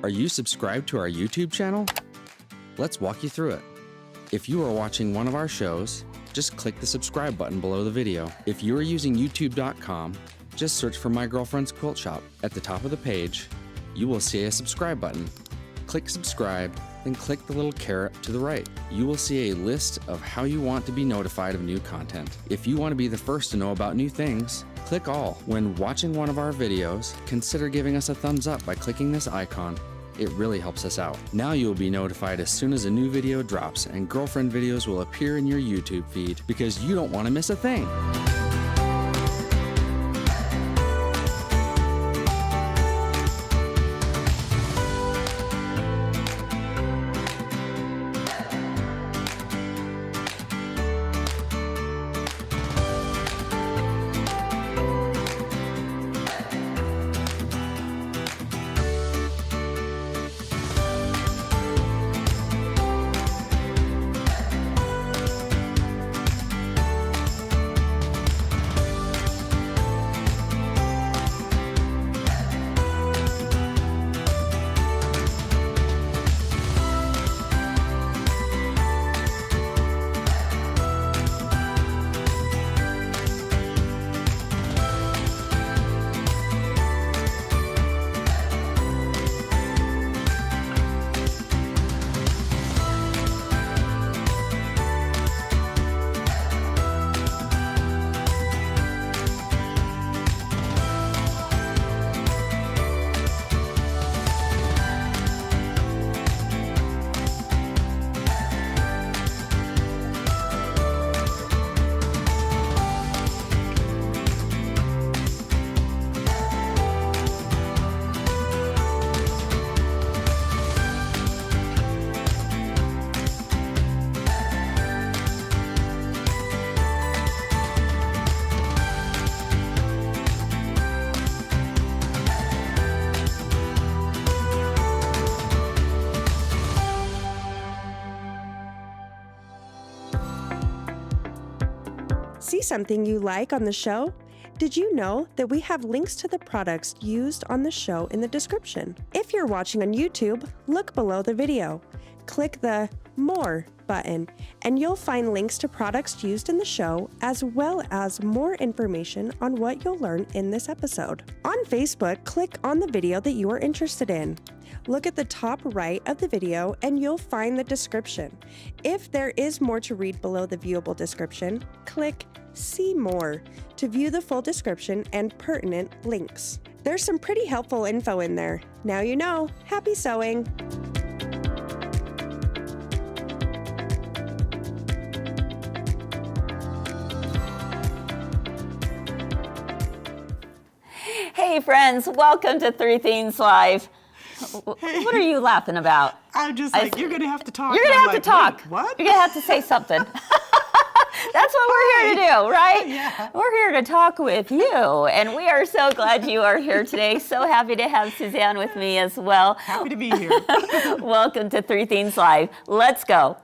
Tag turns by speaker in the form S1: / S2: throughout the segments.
S1: Are you subscribed to our YouTube channel? Let's walk you through it. If you are watching one of our shows, just click the subscribe button below the video. If you are using youtube.com, just search for My Girlfriend's Quilt Shop. At the top of the page, you will see a subscribe button. Click subscribe, then click the little caret to the right. You will see a list of how you want to be notified of new content. If you want to be the first to know about new things, click all. When watching one of our videos, consider giving us a thumbs up by clicking this icon. It really helps us out. Now you will be notified as soon as a new video drops, and girlfriend videos will appear in your YouTube feed because you don't want to miss a thing.
S2: See something you like on the show? Did you know that we have links to the products used on the show in the description? If you're watching on YouTube, look below the video. Click the More button, and you'll find links to products used in the show, as well as more information on what you'll learn in this episode. On Facebook, click on the video that you are interested in. Look at the top right of the video and you'll find the description. If there is more to read below the viewable description, click See More to view the full description and pertinent links. There's some pretty helpful info in there. Now you know. Happy sewing!
S3: Hey friends, welcome to Three Themes Live.
S4: Hey.
S3: What are you laughing about?
S4: I'm just like, you're going to have to talk.
S3: You're going to have to talk.
S4: Wait, what?
S3: You're going to have to say something. That's what we're here to do, right?
S4: Yeah.
S3: We're here to talk with you, and we are so glad you are here today. So happy to have Suzanne with me as well.
S4: Happy to be here.
S3: Welcome to Three Themes Live. Let's go.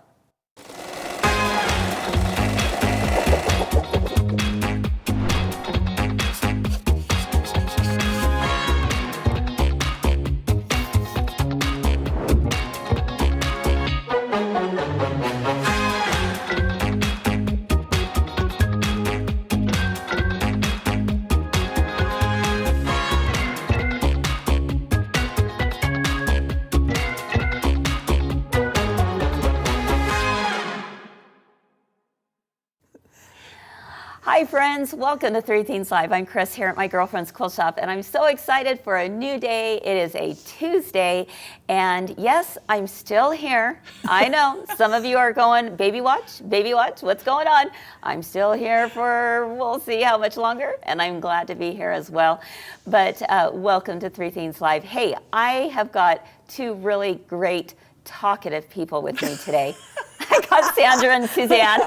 S3: Hi friends, welcome to Three Themes Live. I'm Kris here at My Girlfriend's Quilt Shop, and I'm so excited for a new day. It is a Tuesday, and yes, I'm still here. I know, some of you are going, baby watch, what's going on? I'm still here for, we'll see how much longer, and I'm glad to be here as well. But welcome to Three Themes Live. Hey, I have got two really great talkative people with me today. I got Sandra and Suzanne.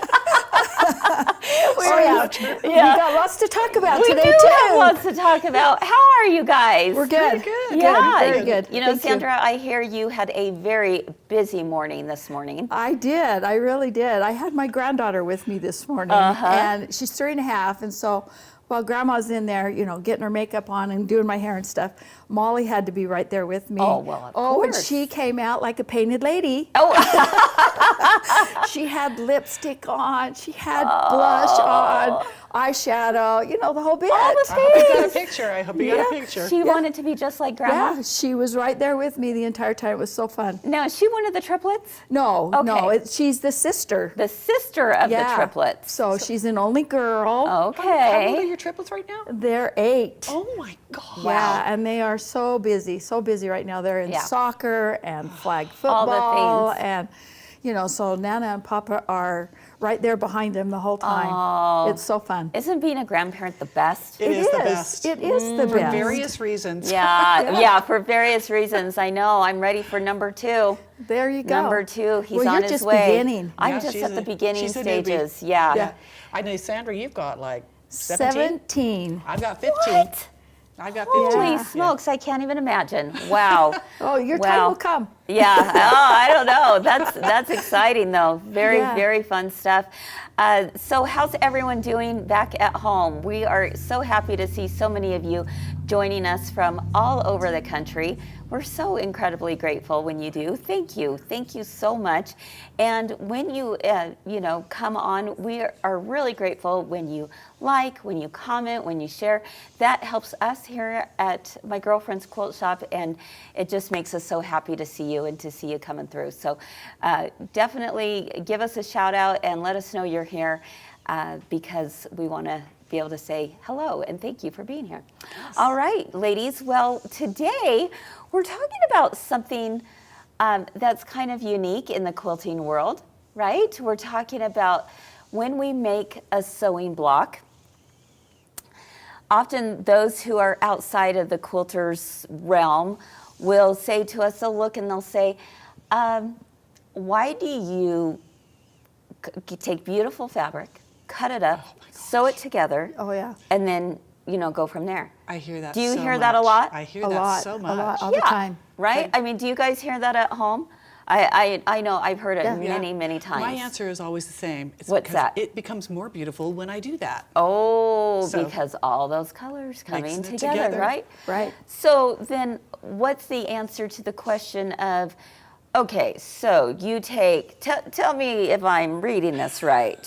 S5: We got lots to talk about today,
S3: We
S5: too.
S3: do have lots to talk about. How are you guys?
S5: We're good.
S4: Pretty good.
S3: Yeah,
S5: Very good.
S3: You know,
S5: Thank
S3: Sandra, I hear you had a very busy morning this morning.
S5: I did. I really did. I had my granddaughter with me this morning, and she's 3.5, and so while Grandma's in there, you know, getting her makeup on and doing my hair and stuff, Molly had to be right there with me.
S3: Oh, well, of
S5: and
S3: course.
S5: she came out like a painted lady.
S3: Oh,
S5: She had lipstick on, she had blush on, eyeshadow, you know, the whole bit.
S3: all the
S4: I hope you got a
S3: things.
S4: picture. I hope you got a
S5: Yeah.
S4: picture.
S3: She wanted to be just like Grandma.
S5: Yeah, she was right there with me the entire time. It was so fun.
S3: Now, is she one of the triplets?
S5: No, no,
S3: Okay.
S5: she's the sister.
S3: The sister of the triplets.
S5: So she's an only girl.
S4: How old are
S3: Okay.
S4: your triplets right now?
S5: They're 8.
S4: Oh my God.
S5: Yeah, and they are so busy right now. They're in
S3: Yeah.
S5: soccer and flag
S3: All the
S5: football,
S3: things.
S5: and you know, so Nana and Papa are right there behind them the whole time.
S3: Oh.
S5: It's so fun.
S3: Isn't being a grandparent the best?
S4: It is the best.
S5: It is the
S4: For
S5: best.
S4: various reasons.
S3: Yeah, for various reasons. I know. I'm ready for number 2.
S5: There you go.
S3: Number 2, he's
S5: well,
S3: on
S5: you're
S3: his
S5: just
S3: way.
S5: beginning.
S3: I'm
S4: Yeah,
S3: just
S4: she's
S3: at the beginning
S4: she's a newbie.
S3: stages. Yeah.
S4: Yeah. I know, Sandra, you've got like 17?
S5: 17.
S4: I've got 15.
S3: What?
S4: I've got 15.
S3: Holy
S5: Yeah.
S3: smokes, I can't even imagine. Wow.
S5: Oh, your
S3: Wow.
S5: time will come.
S3: Yeah. Oh, I don't know. That's exciting though. Very,
S5: Yeah.
S3: very fun stuff. So how's everyone doing back at home? We are so happy to see so many of you joining us from all over the country. We're so incredibly grateful when you do. Thank you. Thank you so much. And when you, come on, we are really grateful when you like, when you comment, when you share. That helps us here at My Girlfriend's Quilt Shop, and it just makes us so happy to see you and to see you coming through. So definitely give us a shout out and let us know you're here because we want to be able to say hello and thank you for being here. Yes. All right, ladies. Well, today we're talking about something that's kind of unique in the quilting world, right? We're talking about when we make a sewing block. Often those who are outside of the quilter's realm will say to us, they'll look and they'll say, why do you take beautiful fabric, cut it up, sew it together,
S5: Oh, yeah.
S3: and then, go from there?
S4: I hear that
S3: Do you
S4: so
S3: hear that a
S4: much.
S3: lot?
S4: I hear
S5: A
S4: that
S5: lot,
S4: so
S5: a
S4: much.
S5: lot, all the time.
S3: Right? I mean, do you guys hear that at home? I know I've heard it
S5: Yeah.
S3: many times.
S4: My answer is always the same. It's
S3: What's
S4: because
S3: that?
S4: It becomes more beautiful when I do that.
S3: Oh,
S4: So,
S3: because all those colors coming
S4: mixing it
S3: together,
S4: together.
S3: right?
S5: Right.
S3: So then what's the answer to the question of, okay, so you take, tell me if I'm reading this right,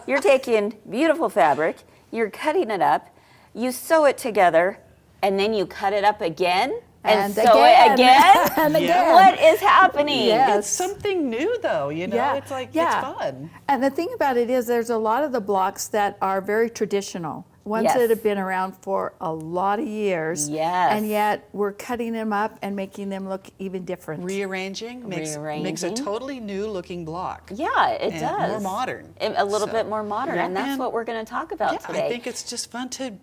S3: you're taking beautiful fabric, you're cutting it up, you sew it together, and then you cut it up again? And sew it again?
S5: And again.
S4: Yeah.
S3: What is happening?
S5: Yeah.
S4: It's something new, though.
S5: Yeah.
S4: It's like
S5: Yeah.
S4: it's fun.
S5: And the thing about it is there's a lot of the blocks that are very traditional. Ones
S3: Yes.
S5: that have been around for a lot of years.
S3: Yes.
S5: And yet we're cutting them up and making them look even different.
S4: Rearranging makes a
S3: Rearranging.
S4: totally new looking block.
S3: Yeah, it
S4: And
S3: does.
S4: more modern.
S3: A little
S4: So,
S3: bit more modern,
S5: yeah.
S3: and that's
S4: And-
S3: what we're going to talk about
S4: Yeah,
S3: today.
S4: I think it's just fun to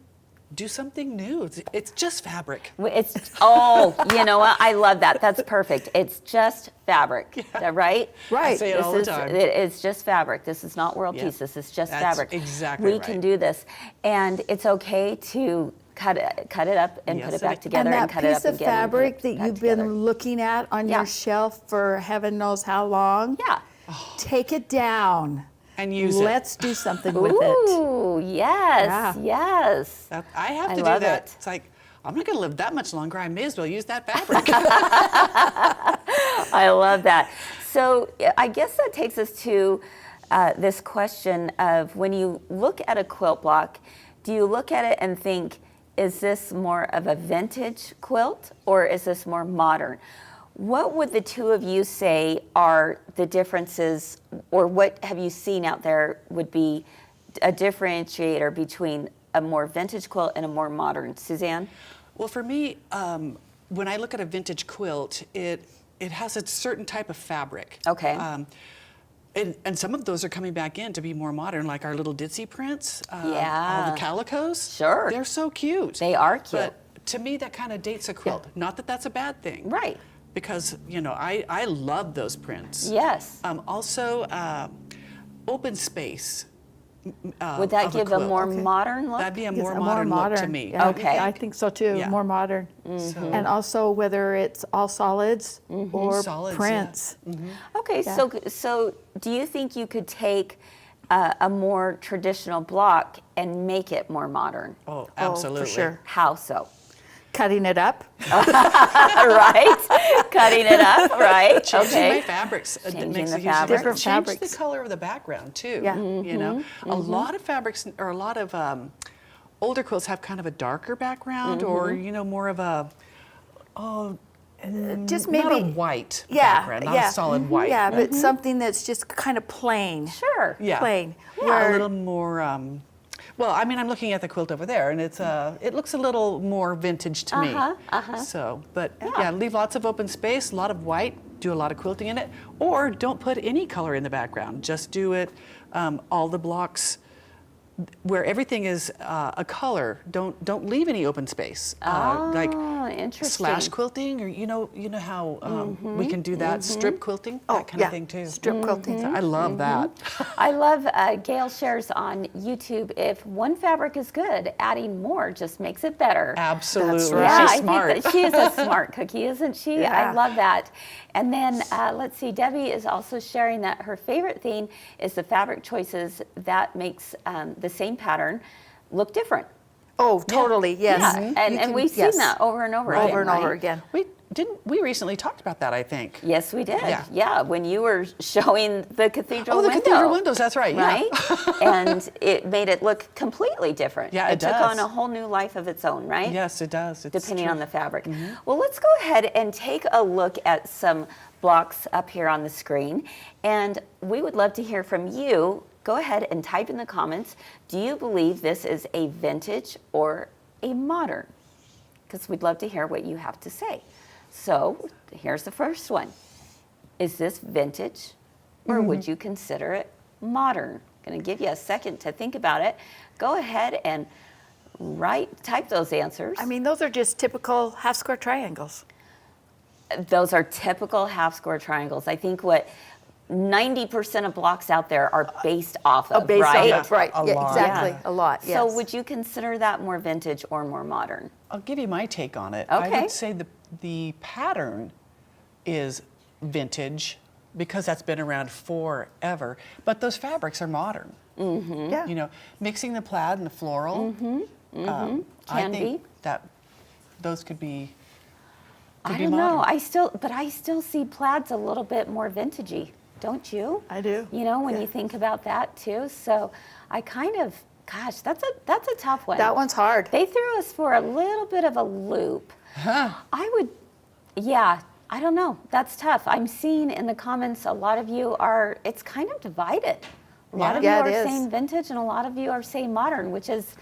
S4: do something new. It's just fabric.
S3: It's you know what? I love that. That's perfect. It's just fabric, right?
S5: Right.
S4: I say it all the time.
S3: It's just fabric. This is not world
S4: Yeah.
S3: peace. This is just
S4: That's
S3: fabric.
S4: exactly
S3: We can
S4: right.
S3: do this, and it's okay to cut it up and put
S4: Yes,
S3: it back
S4: it-
S3: together
S5: And
S3: and
S5: that
S3: cut it
S5: piece
S3: up
S5: of
S3: again. and put
S5: fabric
S3: it
S5: that
S3: back
S5: you've
S3: together.
S5: been looking at on
S3: Yeah.
S5: your shelf for heaven knows how long,
S3: Yeah.
S5: take it down.
S4: And use it.
S5: Let's do something with it.
S3: Ooh, yes, yes.
S4: I have
S3: I
S4: to
S3: love
S4: do that.
S3: it.
S4: It's like, I'm not going to live that much longer. I may as well use that fabric.
S3: I love that. So I guess that takes us to this question of when you look at a quilt block, do you look at it and think, is this more of a vintage quilt or is this more modern? What would the two of you say are the differences, or what have you seen out there would be a differentiator between a more vintage quilt and a more modern? Suzanne?
S4: Well, for me, when I look at a vintage quilt, it has a certain type of fabric.
S3: Okay.
S4: And some of those are coming back in to be more modern, like our little ditzy prints.
S3: Yeah.
S4: All the calicos.
S3: Sure.
S4: They're so cute.
S3: They are cute.
S4: But to me, that kind of dates a quilt. Not that that's a bad thing.
S3: Right.
S4: Because, I love those prints.
S3: Yes.
S4: Also, open space.
S3: Would that
S4: of
S3: give a
S4: quilt.
S3: more modern look?
S4: That'd be a
S5: It's
S4: more
S5: a
S4: modern look to me.
S5: Yeah,
S3: Okay.
S5: I think so too.
S4: Yeah.
S5: More modern.
S4: So-
S5: And also whether it's all solids or
S4: Solids, yeah.
S5: prints.
S3: Okay,
S5: Yeah.
S3: so do you think you could take a more traditional block and make it more modern?
S4: Oh, absolutely.
S5: For sure.
S3: How so?
S5: Cutting it up.
S3: Right? Cutting it up, right?
S4: Changing my
S3: Okay.
S4: fabrics
S3: Changing
S4: makes
S3: the
S4: a huge
S3: fabrics.
S5: Different
S4: Change
S5: fabrics.
S4: the color of the background too.
S5: Yeah.
S4: You know, a lot of fabrics or a lot of older quilts have kind of a darker background, or more of a
S5: Just
S4: not a
S5: maybe.
S4: white
S5: Yeah.
S4: background, not
S5: yeah.
S4: a solid white.
S5: Yeah, but something that's just kind of plain.
S3: Sure.
S4: Yeah.
S5: Plain.
S4: A
S5: Where-
S4: little more. Well, I mean, I'm looking at the quilt over there, and it looks a little more vintage to me. So, but yeah, leave lots of open space, a lot of white. Do a lot of quilting in it, or don't put any color in the background. Just do it all the blocks where everything is a color. Don't leave any open space. Like
S3: Interesting.
S4: slash quilting, or you know how we can do that strip quilting, that kind
S5: yeah.
S4: of thing too.
S5: Strip quilting.
S4: So I love that.
S3: I love Gail shares on YouTube, if one fabric is good, adding more just makes it better.
S4: Absolutely,
S5: That's right.
S3: Yeah,
S4: she's
S3: I
S4: smart.
S3: think that she is a smart cookie, isn't she? I
S5: Yeah.
S3: love that. And then let's see, Debbie is also sharing that her favorite thing is the fabric choices that makes the same pattern look different.
S5: Oh, totally. Yes.
S3: Yeah,
S5: You
S3: and
S5: can-
S3: we've seen
S5: yes.
S3: that over and over again.
S5: Over and over
S3: right?
S5: again.
S4: We recently talked about that, I think.
S3: Yes, we did.
S4: Yeah.
S3: Yeah, when you were showing the cathedral
S4: Oh, the
S3: window.
S4: cathedral windows, that's right. Yeah.
S3: Right? And it made it look completely different.
S4: Yeah, it
S3: took
S4: does.
S3: on a whole new life of its own, right?
S4: Yes, it does. It's
S3: Depending
S4: true.
S3: on the fabric. Well, let's go ahead and take a look at some blocks up here on the screen. And we would love to hear from you. Go ahead and type in the comments, do you believe this is a vintage or a modern? Because we'd love to hear what you have to say. So here's the first one. Is this vintage or would you consider it modern? Going to give you a second to think about it. Go ahead and type those answers.
S5: I mean, those are just typical half square triangles.
S3: Those are typical half square triangles. I think what 90% of blocks out there are based off of,
S5: Based
S3: right?
S5: off of, right.
S4: A
S5: Yeah,
S4: lot.
S5: exactly.
S3: Yeah.
S5: A lot. Yes.
S3: So would you consider that more vintage or more modern?
S4: I'll give you my take on it. I
S3: Okay.
S4: would say the pattern is vintage because that's been around forever, but those fabrics are modern.
S5: Yeah.
S4: You know, mixing the plaid and the floral. I
S3: Can
S4: think
S3: be.
S4: that those could be.
S3: I
S4: be
S3: don't know.
S4: modern.
S3: I still see plaids a little bit more vintagey, don't you?
S5: I do.
S3: You know, when
S5: Yeah.
S3: you think about that too. So I kind of, gosh, that's a tough one.
S5: That one's hard.
S3: They threw us for a little bit of a loop. I would, yeah, I don't know. That's tough. I'm seeing in the comments a lot of you are, it's kind of divided. A lot of you
S5: Yeah,
S3: are
S5: it is.
S3: saying vintage and a lot of you are saying modern, which is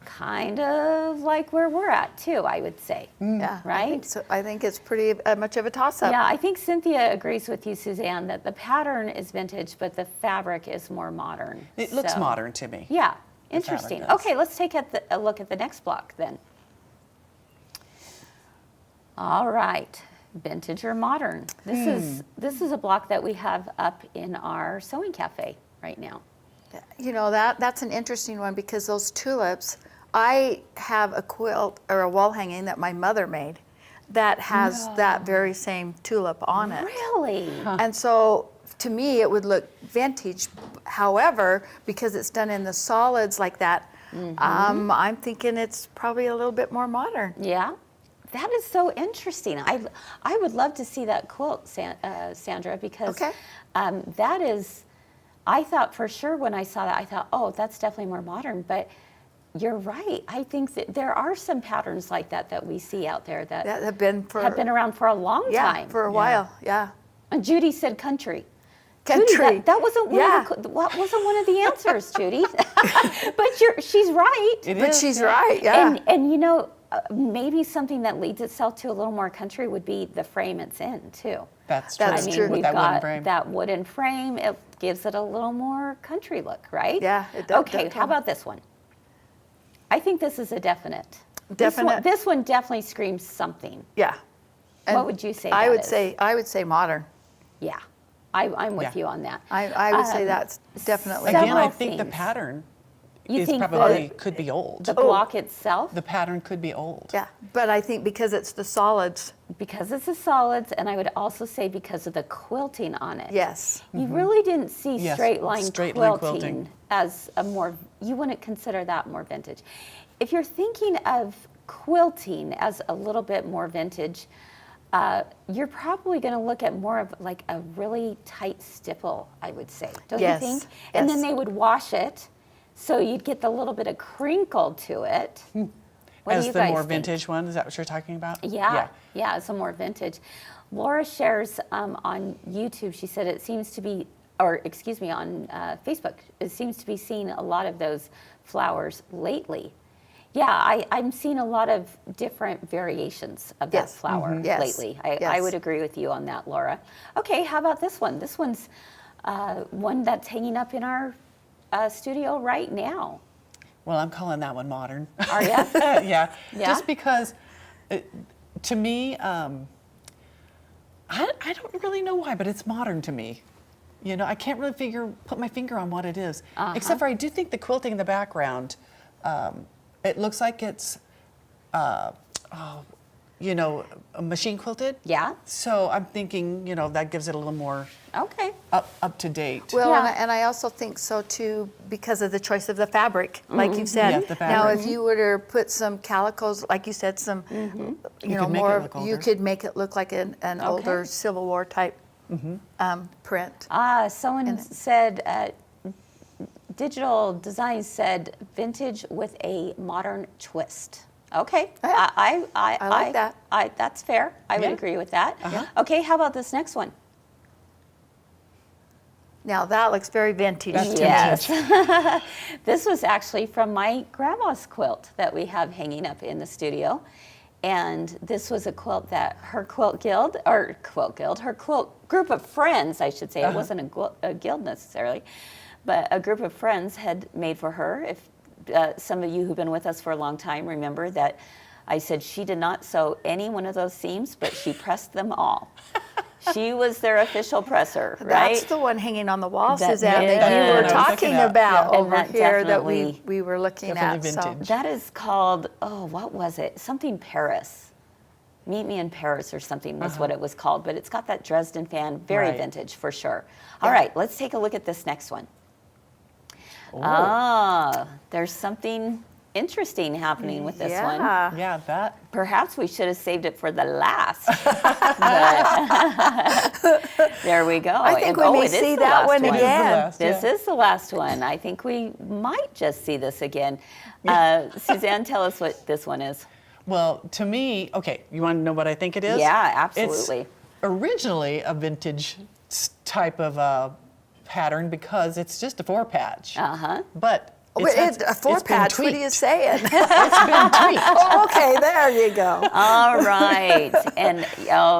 S3: kind of like where we're at too, I would say.
S5: Yeah.
S3: Right?
S5: So I think it's pretty much of a toss-up.
S3: Yeah, I think Cynthia agrees with you, Suzanne, that the pattern is vintage, but the fabric is more modern.
S4: It looks
S3: So,
S4: modern to me.
S3: Yeah,
S4: fabric
S3: interesting.
S4: does.
S3: Okay, let's take a look at the next block then. All right, vintage or modern? This is a block that we have up in our sewing cafe right now.
S5: You know, that's an interesting one because those tulips, I have a quilt or a wall hanging that my mother made that has that very same tulip on it.
S3: Really?
S5: And so to me, it would look vintage. However, because it's done in the solids like that, I'm thinking it's probably a little bit more modern.
S3: Yeah, that is so interesting. I would love to see that quilt, Sandra, because
S5: Okay.
S3: that is, I thought for sure when I saw that, I thought, oh, that's definitely more modern. But you're right. I think that there are some patterns like that we see out there that
S5: That have been for
S3: have been around for a long
S5: yeah,
S3: time.
S5: for a while. Yeah.
S3: And Judy said country.
S5: Country.
S3: Judy, that wasn't one
S5: Yeah.
S3: of wasn't one of the answers, Judy. But she's right.
S4: It
S5: But
S4: is,
S5: she's
S4: yeah.
S5: right. Yeah.
S3: And you know, maybe something that leads itself to a little more country would be the frame it's in too.
S4: That's true.
S5: That's
S3: I mean,
S5: true.
S3: we've
S4: That wooden
S3: got
S4: frame.
S3: that wooden frame. It gives it a little more country look, right?
S5: Yeah, it does.
S3: Okay, how about this one? I think this is a definite.
S5: Definite.
S3: This one definitely screams something.
S5: Yeah.
S3: What would you say
S5: I
S3: that
S5: would
S3: is?
S5: say I would say modern.
S3: Yeah, I'm with
S4: Yeah.
S3: you on that.
S5: I would say that's definitely
S4: Again,
S3: Several
S4: I think the
S3: things.
S4: pattern
S3: You
S4: is
S3: think
S4: probably could be old.
S3: the block itself?
S4: The pattern could be old.
S5: Yeah, but I think because it's the solids,
S3: Because it's the solids, and I would also say because of the quilting on it.
S5: yes.
S3: You really didn't see
S4: Yes,
S3: straight line
S4: straight line
S3: quilting
S4: quilting.
S3: as a more, you wouldn't consider that more vintage. If you're thinking of quilting as a little bit more vintage, you're probably going to look at more of like a really tight stipple, I would say. Don't
S5: Yes,
S3: you think? And then
S5: yes.
S3: they would wash it, so you'd get the little bit of crinkle to it. What do
S4: As
S3: you
S4: the
S3: guys
S4: more
S3: think?
S4: vintage one, is that what you're talking about?
S3: Yeah, it's a more vintage. Laura shares on YouTube, she said it seems to be, or excuse me, on Facebook, it seems to be seeing a lot of those flowers lately. Yeah, I'm seeing a lot of different variations of that
S5: Yes.
S3: flower
S5: Yes.
S3: lately. I
S5: Yes.
S3: would agree with you on that, Laura. Okay, how about this one? This one's one that's hanging up in our studio right now.
S4: Well, I'm calling that one modern.
S3: Are you?
S4: Yeah.
S3: Yeah?
S4: Just because, to me, I don't really know why, but it's modern to me. You know, I can't really put my finger on what it is. Except for I do think the quilting in the background, it looks like it's, you know, machine quilted.
S3: Yeah.
S4: So I'm thinking, you know, that gives it a little more
S3: Okay.
S4: up to date.
S5: Well,
S3: Yeah.
S5: and I also think so too because of the choice of the fabric, like you said.
S4: Yeah, the
S5: Now,
S4: fabric.
S5: if you were to put some calicos, like you said, some, you know,
S4: could make it
S5: more,
S4: look
S5: you
S4: older.
S5: could make it look like an older Civil War type print.
S3: Someone said, digital design said vintage with a modern twist. Okay,
S5: Yeah.
S3: I
S5: like that.
S3: That's fair. I would
S4: Yeah.
S3: agree with that. Okay, how about this next one?
S5: Now that looks very vintage.
S4: That's
S3: Yes. This was actually from my grandma's quilt that we have hanging up in the studio. And this was a quilt that her quilt guild, her quilt group of friends, I should say. It wasn't a guild necessarily, but a group of friends had made for her. If some of you who've been with us for a long time remember that I said she did not sew any one of those seams, but she pressed them all. She was their official presser, right?
S5: That's the one hanging on the wall,
S3: That
S5: Suzanne,
S3: is.
S5: that you
S4: That's
S5: were
S4: what I was
S5: talking
S4: looking at,
S5: about
S3: yeah.
S5: over
S3: And that
S5: here that
S3: definitely-
S5: we were looking
S4: Definitely
S5: at. So.
S4: vintage.
S3: That is called, what was it? Something Paris. Meet Me in Paris or something was what it was called. But it's got that Dresden fan, very
S4: Right.
S3: vintage for sure. All right, let's take a look at this next one. There's something interesting happening with this one.
S5: Yeah.
S4: Yeah, that.
S3: Perhaps we should have saved it for the last. But there we go.
S5: I think
S3: And-
S5: we may
S3: it is
S5: see
S3: the
S5: that
S3: last
S5: one
S4: It is the
S5: again.
S4: last,
S3: This
S4: yeah.
S3: is the last one. I think we might just see this again. Suzanne, tell us what this one is.
S4: Well, to me, okay, you want to know what I think it is?
S3: Yeah, absolutely.
S4: It's originally a vintage type of pattern because it's just a four patch. But
S5: A four patch, what are you saying?
S4: It's been tweaked.
S5: Oh, okay, there you go.
S3: All right. And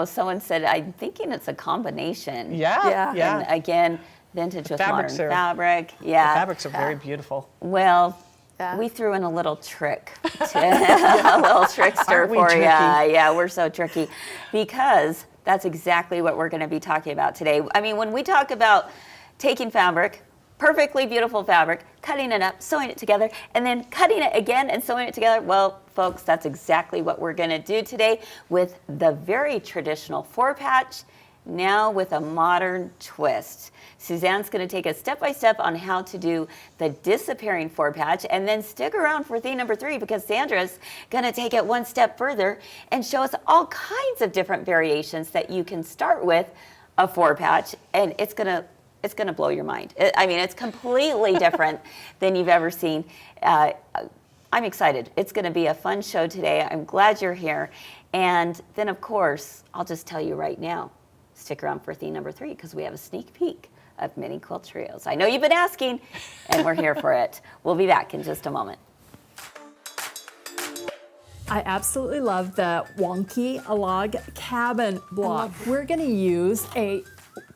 S3: someone said, I'm thinking it's a combination.
S4: Yeah,
S5: Yeah.
S3: And again, vintage with modern
S4: fabrics are-
S3: fabric.
S4: The
S3: Yeah.
S4: fabrics are very beautiful.
S3: Well,
S5: Yeah.
S3: we threw in a little trick, a little trickster
S4: Aren't we
S3: for you.
S4: tricky?
S3: Yeah, we're so tricky because that's exactly what we're going to be talking about today. I mean, when we talk about taking fabric, perfectly beautiful fabric, cutting it up, sewing it together, and then cutting it again and sewing it together, well, folks, that's exactly what we're going to do today with the very traditional four patch, now with a modern twist. Suzanne's going to take us step by step on how to do the disappearing four patch, and then stick around for theme number 3 because Sandra's going to take it one step further and show us all kinds of different variations that you can start with a four patch, and it's going to blow your mind. I mean, it's completely different than you've ever seen. I'm excited. It's going to be a fun show today. I'm glad you're here. And then, of course, I'll just tell you right now, stick around for theme number 3 because we have a sneak peek of mini quilt trios. I know you've been asking, and we're here for it. We'll be back in just a moment.
S6: I absolutely love the Wonky log cabin block. We're going to use a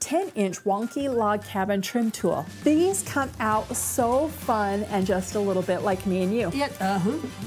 S6: 10-inch Wonky log cabin trim tool. These come out so fun and just a little bit like me and you.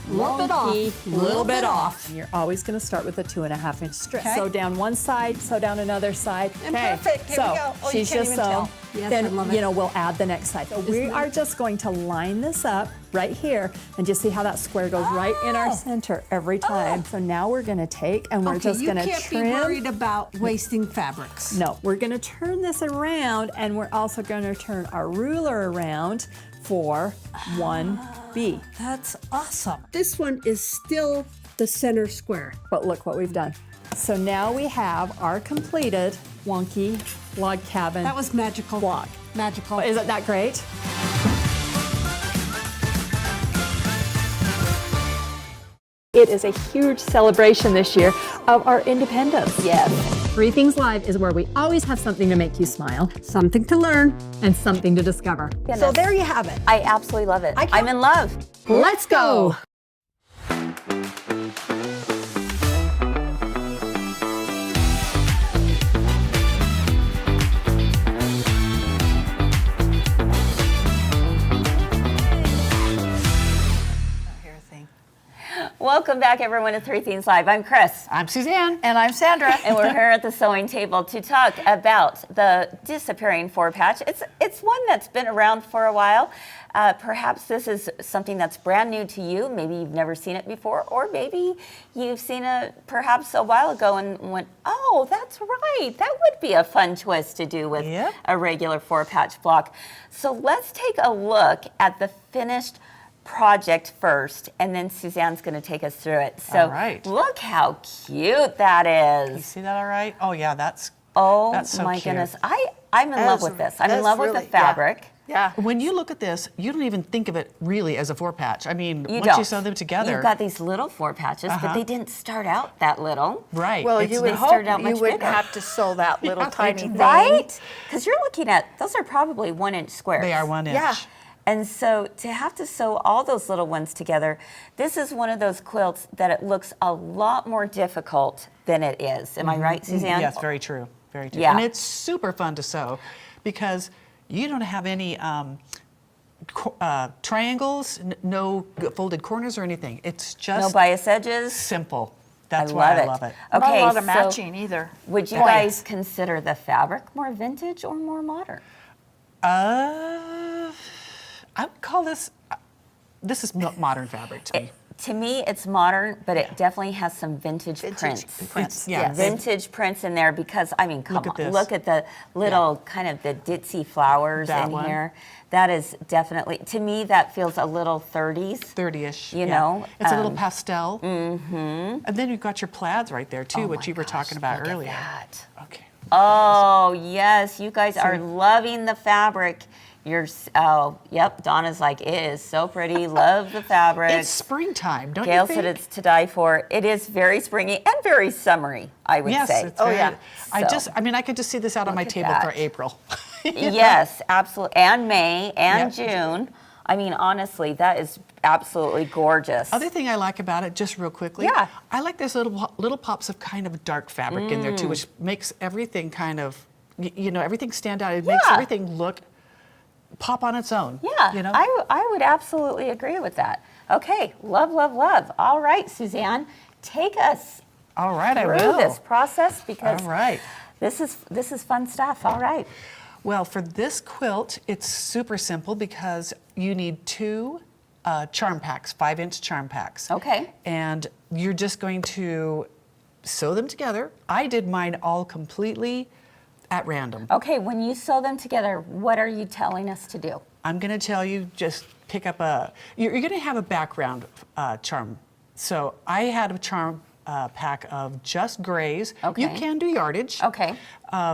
S7: Little bit off.
S6: Little bit off. You're always going to start with a 2.5-inch strip.
S7: Okay.
S6: Sew down one side, sew down another side.
S7: And perfect. Here we go. Oh, you
S6: she's
S7: can't
S6: just
S7: even
S6: sewn.
S7: tell. Yes,
S6: then
S7: I love it.
S6: we'll add the next side. So we are just going to line this up right here, and just see how that square goes right in our center every time. So now we're going to take and we're
S7: Okay,
S6: just
S7: you
S6: going to
S7: can't
S6: trim.
S7: be worried about wasting fabrics.
S6: No, we're going to turn this around, and we're also going to turn our ruler around for 1B.
S7: That's awesome. This one is still the center square.
S6: But look what we've done. So now we have our completed Wonky log cabin
S7: That was magical.
S6: block.
S7: Magical.
S6: Isn't that great? It is a huge celebration this year of our independence.
S3: Yes.
S6: Three Things Live is where we always have something to make you smile
S7: Something to learn.
S6: and something to discover.
S7: So there you have it.
S3: I absolutely love it. I'm in love.
S7: Let's go.
S3: Welcome back, everyone, to Three Things Live. I'm Kris.
S4: I'm Suzanne.
S5: And I'm Sandra.
S3: And we're here at the sewing table to talk about the disappearing four patch. It's one that's been around for a while. Perhaps this is something that's brand new to you. Maybe you've never seen it before, or maybe you've seen it perhaps a while ago and went, oh, that's right. That would be a fun twist to do with a regular four patch block. So let's take a look at the finished project first, and then Suzanne's going to take us through it. So
S4: All right.
S3: look how cute that
S4: You
S3: is.
S4: see that all right? Oh yeah, that's so
S3: my
S4: cute.
S3: goodness. I'm in love with this. I'm in
S5: That's
S3: love with the
S5: really- yeah.
S3: fabric.
S5: Yeah.
S4: When you look at this, you don't even think of it really as a four patch. I mean,
S3: You
S4: once
S3: don't.
S4: you sew them together,
S3: You've got these little four patches, but they didn't start out that little.
S4: right?
S5: Well,
S4: it's
S5: you would
S3: they
S5: hope
S3: started out
S5: you
S3: much
S5: wouldn't
S3: bigger.
S5: have to sew that little
S4: Yeah,
S5: tiny thing.
S3: Right? Because you're looking at, those are probably 1-inch squares.
S4: They are 1 inch.
S5: Yeah.
S3: And so to have to sew all those little ones together, this is one of those quilts that it looks a lot more difficult than it is. Am I right, Suzanne?
S4: Yes, very true. Very true.
S3: Yeah.
S4: And it's super fun to sew because you don't have any triangles, no folded corners or anything. It's just
S3: No bias edges.
S4: simple. That's
S3: I
S4: why
S3: love
S4: I
S3: it.
S4: love it.
S5: Not
S3: Okay,
S5: a lot of
S3: so
S5: matching either.
S3: would you
S4: Oh,
S3: guys
S4: yes.
S3: consider the fabric more vintage or more modern?
S4: I would call this is modern fabric to me.
S3: To me, it's modern, but it definitely has some vintage prints.
S5: Prints.
S4: Yeah.
S3: Vintage prints in there because, I mean, come
S4: Look at
S3: on,
S4: this.
S3: look at the little kind of the ditzy flowers
S4: That
S3: in
S4: one.
S3: here. That is definitely, to me, that feels a little 30s.
S4: 30-ish.
S3: You know,
S4: It's a little pastel. Mm-hmm. And then you've got your plaids right there too, which
S3: my
S4: you were
S3: gosh,
S4: talking about
S3: look at
S4: earlier.
S3: that.
S4: Okay.
S3: Oh, yes, you guys are loving the fabric. Oh, yep, Donna's like, it is so pretty, love the fabric.
S4: It's springtime, don't
S3: Gail
S4: you think?
S3: said it's to die for. It is very springy and very summery, I would
S4: Yes,
S3: say.
S4: it's very,
S5: yeah.
S3: So-
S4: I mean, I could just see this out on my
S3: Look at
S4: table
S3: that.
S4: for April.
S3: Yes, absolutely. And May and
S4: Yep.
S3: June. I mean, honestly, that is absolutely gorgeous.
S4: Other thing I like about it, just real quickly,
S3: Yeah.
S4: I like there's little pops of kind of dark fabric in there too, which makes everything kind of, everything stand out. It makes
S3: Yeah.
S4: everything look, pop on its own.
S3: Yeah,
S4: You know?
S3: I would absolutely agree with that. Okay, love, love, love. All right, Suzanne, take us
S4: All right, I
S3: through
S4: will.
S3: this process because
S4: All right.
S3: this is fun stuff. All right.
S4: Well, for this quilt, it's super simple because you need 2 charm packs, 5-inch charm packs.
S3: Okay.
S4: And you're just going to sew them together. I did mine all completely at random.
S3: Okay, when you sew them together, what are you telling us to do?
S4: I'm going to tell you, just pick up you're going to have a background charm. So I had a charm pack of just grays.
S3: Okay.
S4: You can do yardage.
S3: Okay.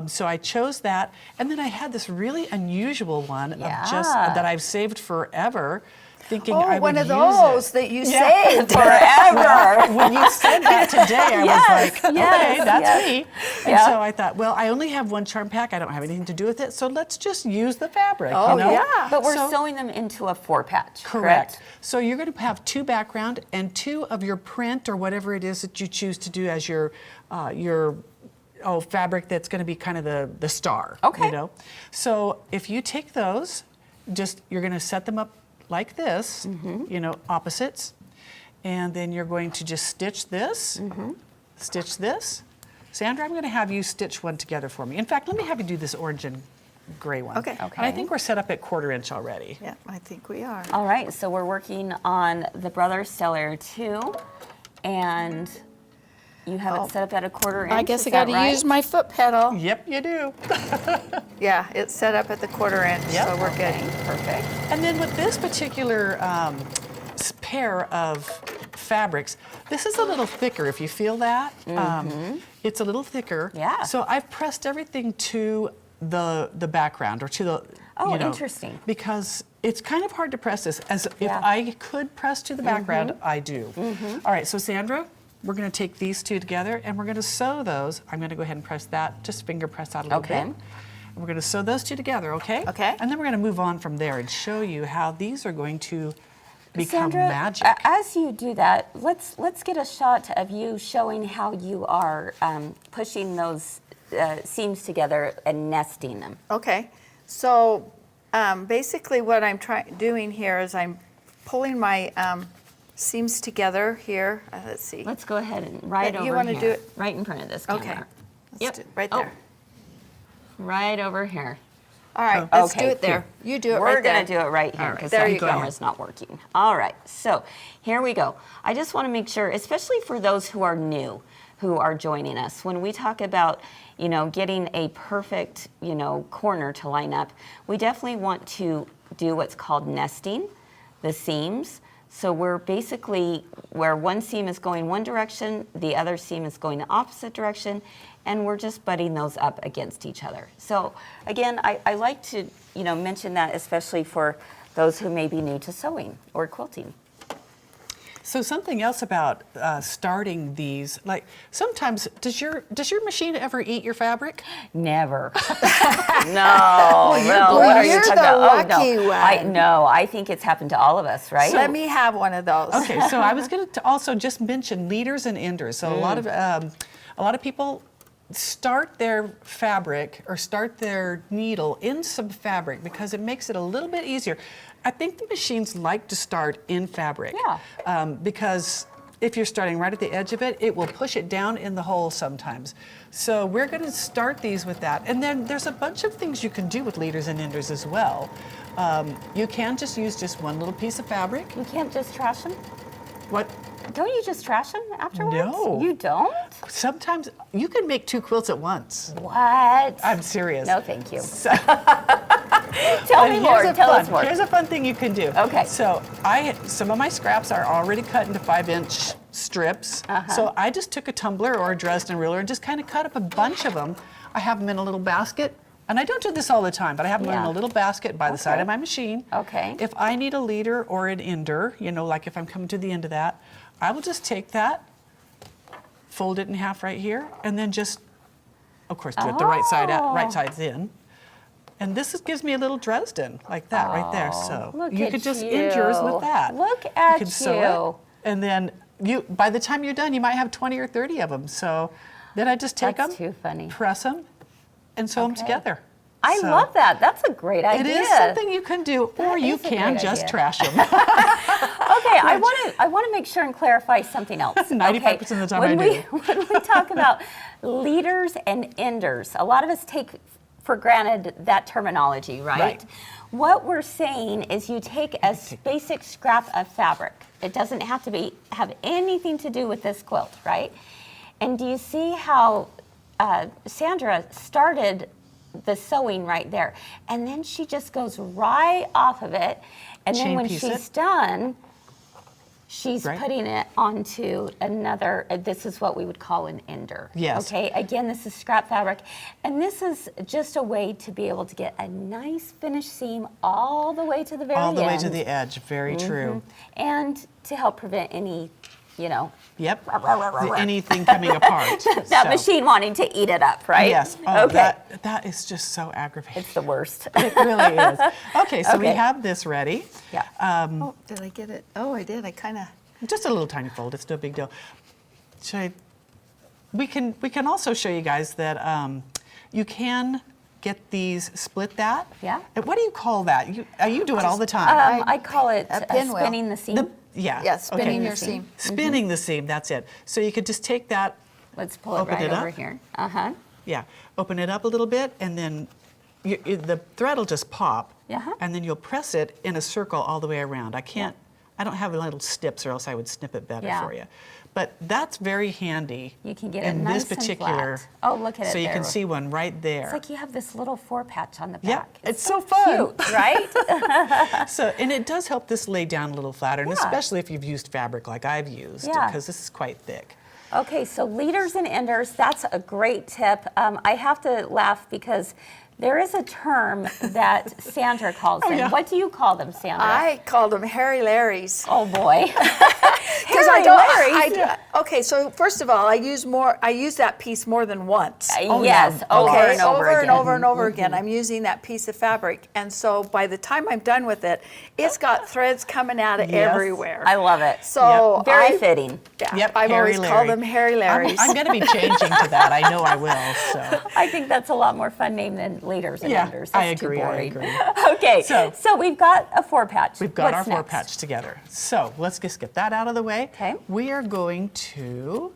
S4: So I chose that. And then I had this really unusual one
S3: Yeah.
S4: of just that I've saved forever, thinking I would
S5: one of
S4: use
S5: those
S4: it.
S5: that you
S4: Yeah.
S5: saved.
S3: Forever.
S4: When you said that today, I
S3: Yes,
S4: was like, okay,
S3: yes,
S4: that's
S3: yes.
S4: me. And
S3: Yeah.
S4: so I thought, well, I only have 1 charm pack. I don't have anything to do with it. So let's just use the fabric.
S5: Oh,
S4: you know?
S5: yeah.
S3: But we're
S4: So-
S3: sewing them into a 4-patch,
S4: Correct. So you're going to have 2 background and 2 of your print or whatever it is that you choose to do as your fabric that's going to be kind of the star.
S3: Okay.
S4: You know? So if you take those, you're going to set them up like this, opposites, and then you're going to just stitch this, stitch this. Sandra, I'm going to have you stitch one together for me. In fact, let me have you do this orange and gray one.
S5: Okay.
S4: And I think we're set up at 1/4 inch already.
S5: Yeah, I think we are.
S3: All right, so we're working on the Brothers Cell Layer 2, and you have it set up at a 1/4 inch.
S5: I guess
S3: is
S5: I got
S3: that
S5: to
S3: right?
S5: use my foot pedal.
S4: Yep, you do.
S5: Yeah, it's set up at the 1/4 inch,
S4: Yep.
S5: so we're
S3: Okay,
S5: good.
S3: perfect.
S4: And then with this particular pair of fabrics, this is a little thicker, if you feel that. It's a little thicker.
S3: Yeah.
S4: So I've pressed everything to the background, or to the,
S3: Oh,
S4: you know,
S3: interesting.
S4: because it's kind of hard to press this. As if
S3: Yeah.
S4: I could press to the background, I do. All right, so Sandra, we're going to take these two together and we're going to sew those. I'm going to go ahead and press that, just finger press out a little
S3: Okay.
S4: bit. And we're going to sew those two together, okay?
S5: Okay.
S4: And then we're going to move on from there and show you how these are going to become
S3: Sandra,
S4: magic.
S3: as you do that, let's get a shot of you showing how you are pushing those seams together and nesting them.
S5: Okay, so basically what I'm doing here is I'm pulling my seams together here. Let's see.
S3: Let's go ahead and right
S5: You
S3: over
S5: wanna
S3: here,
S5: do it-
S3: right in front of this
S5: Okay.
S3: camera.
S5: Let's
S3: Yep.
S5: do it right
S3: Oh.
S5: there.
S3: Right over here.
S5: All right, let's
S3: Okay,
S5: do it there. You do it
S3: We're
S5: right there.
S3: going to do it right here
S4: All right,
S3: because
S5: there
S3: that
S5: you go.
S3: camera's not working. All right, so here we go. I just want to make sure, especially for those who are new, who are joining us, when we talk about, you know, getting a perfect, you know, corner to line up, we definitely want to do what's called nesting the seams. So we're basically, where one seam is going one direction, the other seam is going the opposite direction, and we're just butting those up against each other. So again, I like to, you know, mention that especially for those who may be new to sewing or quilting.
S4: So something else about starting these, like sometimes, does your machine ever eat your fabric?
S3: Never. No, no. What are you
S5: you're
S3: talking
S5: the
S3: about?
S5: lucky
S3: Oh, no.
S5: one.
S3: I think it's happened to all of us, right?
S5: Let me have one of those.
S4: Okay, so I was going to also just mention leaders and enders. So a lot of people start their fabric or start their needle in some fabric because it makes it a little bit easier. I think the machines like to start in fabric.
S3: Yeah.
S4: Because if you're starting right at the edge of it, it will push it down in the hole sometimes. So we're going to start these with that. And then there's a bunch of things you can do with leaders and enders as well. You can just use just one little piece of fabric.
S3: You can't just trash them?
S4: What?
S3: Don't you just trash them afterwards?
S4: No.
S3: You don't?
S4: Sometimes you can make 2 quilts at once.
S3: What?
S4: I'm serious.
S3: No, thank you.
S4: So,
S3: Tell me more. Tell us more.
S4: Here's a fun thing you can do.
S3: Okay.
S4: So some of my scraps are already cut into 5-inch strips. So I just took a tumbler or a Dresden ruler and just kind of cut up a bunch of them. I have them in a little basket. And I don't do this all the time, but I have them in
S3: Yeah.
S4: a little basket by the side of my machine.
S3: Okay.
S4: If I need a leader or an ender, you know, like if I'm coming to the end of that, I will just take that, fold it in half right here, and then just, of course, do it the right side out, right side's in. And this gives me a little Dresden like that right there. So
S3: look
S4: you
S3: at
S4: could just end yours
S3: you.
S4: with that.
S3: Look at
S4: you. Can sew
S3: you.
S4: it, and then by the time you're done, you might have 20 or 30 of them. So then I just take
S3: That's
S4: them,
S3: too funny.
S4: press them, and sew them together.
S3: I
S4: So
S3: love that. That's a great idea.
S4: It is something you can do, or you
S3: is a
S4: can
S3: great
S4: just
S3: idea.
S4: trash them.
S3: Okay, I want to make sure and clarify something else.
S4: 95% of the time
S3: when
S4: I do.
S3: When we talk about leaders and enders, a lot of us take for granted that terminology, right?
S4: Right.
S3: What we're saying is you take a basic scrap of fabric. It doesn't have to have anything to do with this quilt, right? And do you see how Sandra started the sewing right there, and then she just goes right off of it, and then
S4: Chain
S3: when
S4: piece
S3: she's
S4: it.
S3: done, she's
S4: Right.
S3: putting it onto another, this is what we would call an ender.
S4: Yes.
S3: Okay, again, this is scrap fabric, and this is just a way to be able to get a nice finished seam all the way to the very
S4: All
S3: end.
S4: the way to the edge. Very true.
S3: And to help prevent any, you know,
S4: Yep. Anything coming apart.
S3: that
S4: So,
S3: machine wanting to eat it up, right?
S4: Yes. Oh,
S3: okay.
S4: that is just so aggravating.
S3: It's the worst.
S4: It really is. Okay, so we
S3: Okay.
S4: have this ready.
S3: Yeah.
S5: Oh, did I get it? Oh, I did. I kind of.
S4: Just a little tiny fold. It's no big deal. We can also show you guys that you can get these split that.
S3: Yeah.
S4: And what do you call that? You do it all the time.
S3: I call it
S5: A pinwheel.
S3: spinning the seam.
S4: Yeah.
S5: Yeah, spinning
S4: okay.
S5: your seam.
S4: Spinning the seam. That's it. So you could just take that.
S3: Let's pull it
S4: Open
S3: right
S4: it
S3: over
S4: up.
S3: here. Uh-huh.
S4: Yeah. Open it up a little bit and then the thread will just pop,
S3: Uh-huh.
S4: and then you'll press it in a circle all the way around. I don't have little snips, or else I would snip it better
S3: Yeah.
S4: for you. But that's very handy.
S3: You can get it
S4: in
S3: nice
S4: this particular.
S3: and flat. Oh, look at it
S4: So you
S3: there.
S4: can see one right there.
S3: It's like you have this little 4 patch on the
S4: Yeah,
S3: back.
S4: it's so fun.
S3: Cute, right?
S4: So, and it does help this lay down a little flatter, and
S3: Yeah.
S4: especially if you've used fabric like I've used,
S3: Yeah.
S4: because this is quite thick.
S3: Okay, so leaders and enders, that's a great tip. I have to laugh because there is a term that Sandra calls them.
S4: yeah.
S3: What do you call them, Sandra?
S5: I called them Harry Larrys.
S3: Oh boy.
S5: Because
S3: Harry Larrys.
S5: okay, so first of all, I use that piece more than once.
S3: Yes, over
S5: Okay,
S3: and over again.
S5: and over and over again. I'm using that piece of fabric, and so by the time I'm done with it, it's got threads coming out of
S4: Yes.
S5: everywhere.
S3: I love it.
S5: So
S3: Very
S5: I-
S3: fitting.
S5: Yeah,
S4: Yep,
S5: I've
S4: Harry
S5: always called
S4: Larry.
S5: them Harry Larrys.
S4: I'm going to be changing to that. I know I will. So.
S3: I think that's a lot more fun name than leaders and
S4: Yeah,
S3: enders.
S4: I
S3: That's too
S4: agree, I
S3: boring.
S4: agree.
S3: Okay,
S4: So-
S3: so we've got a 4 patch.
S4: We've got
S3: What's
S4: our 4
S3: next?
S4: patch together. So let's just get that out of the way.
S3: Okay.
S4: We are going to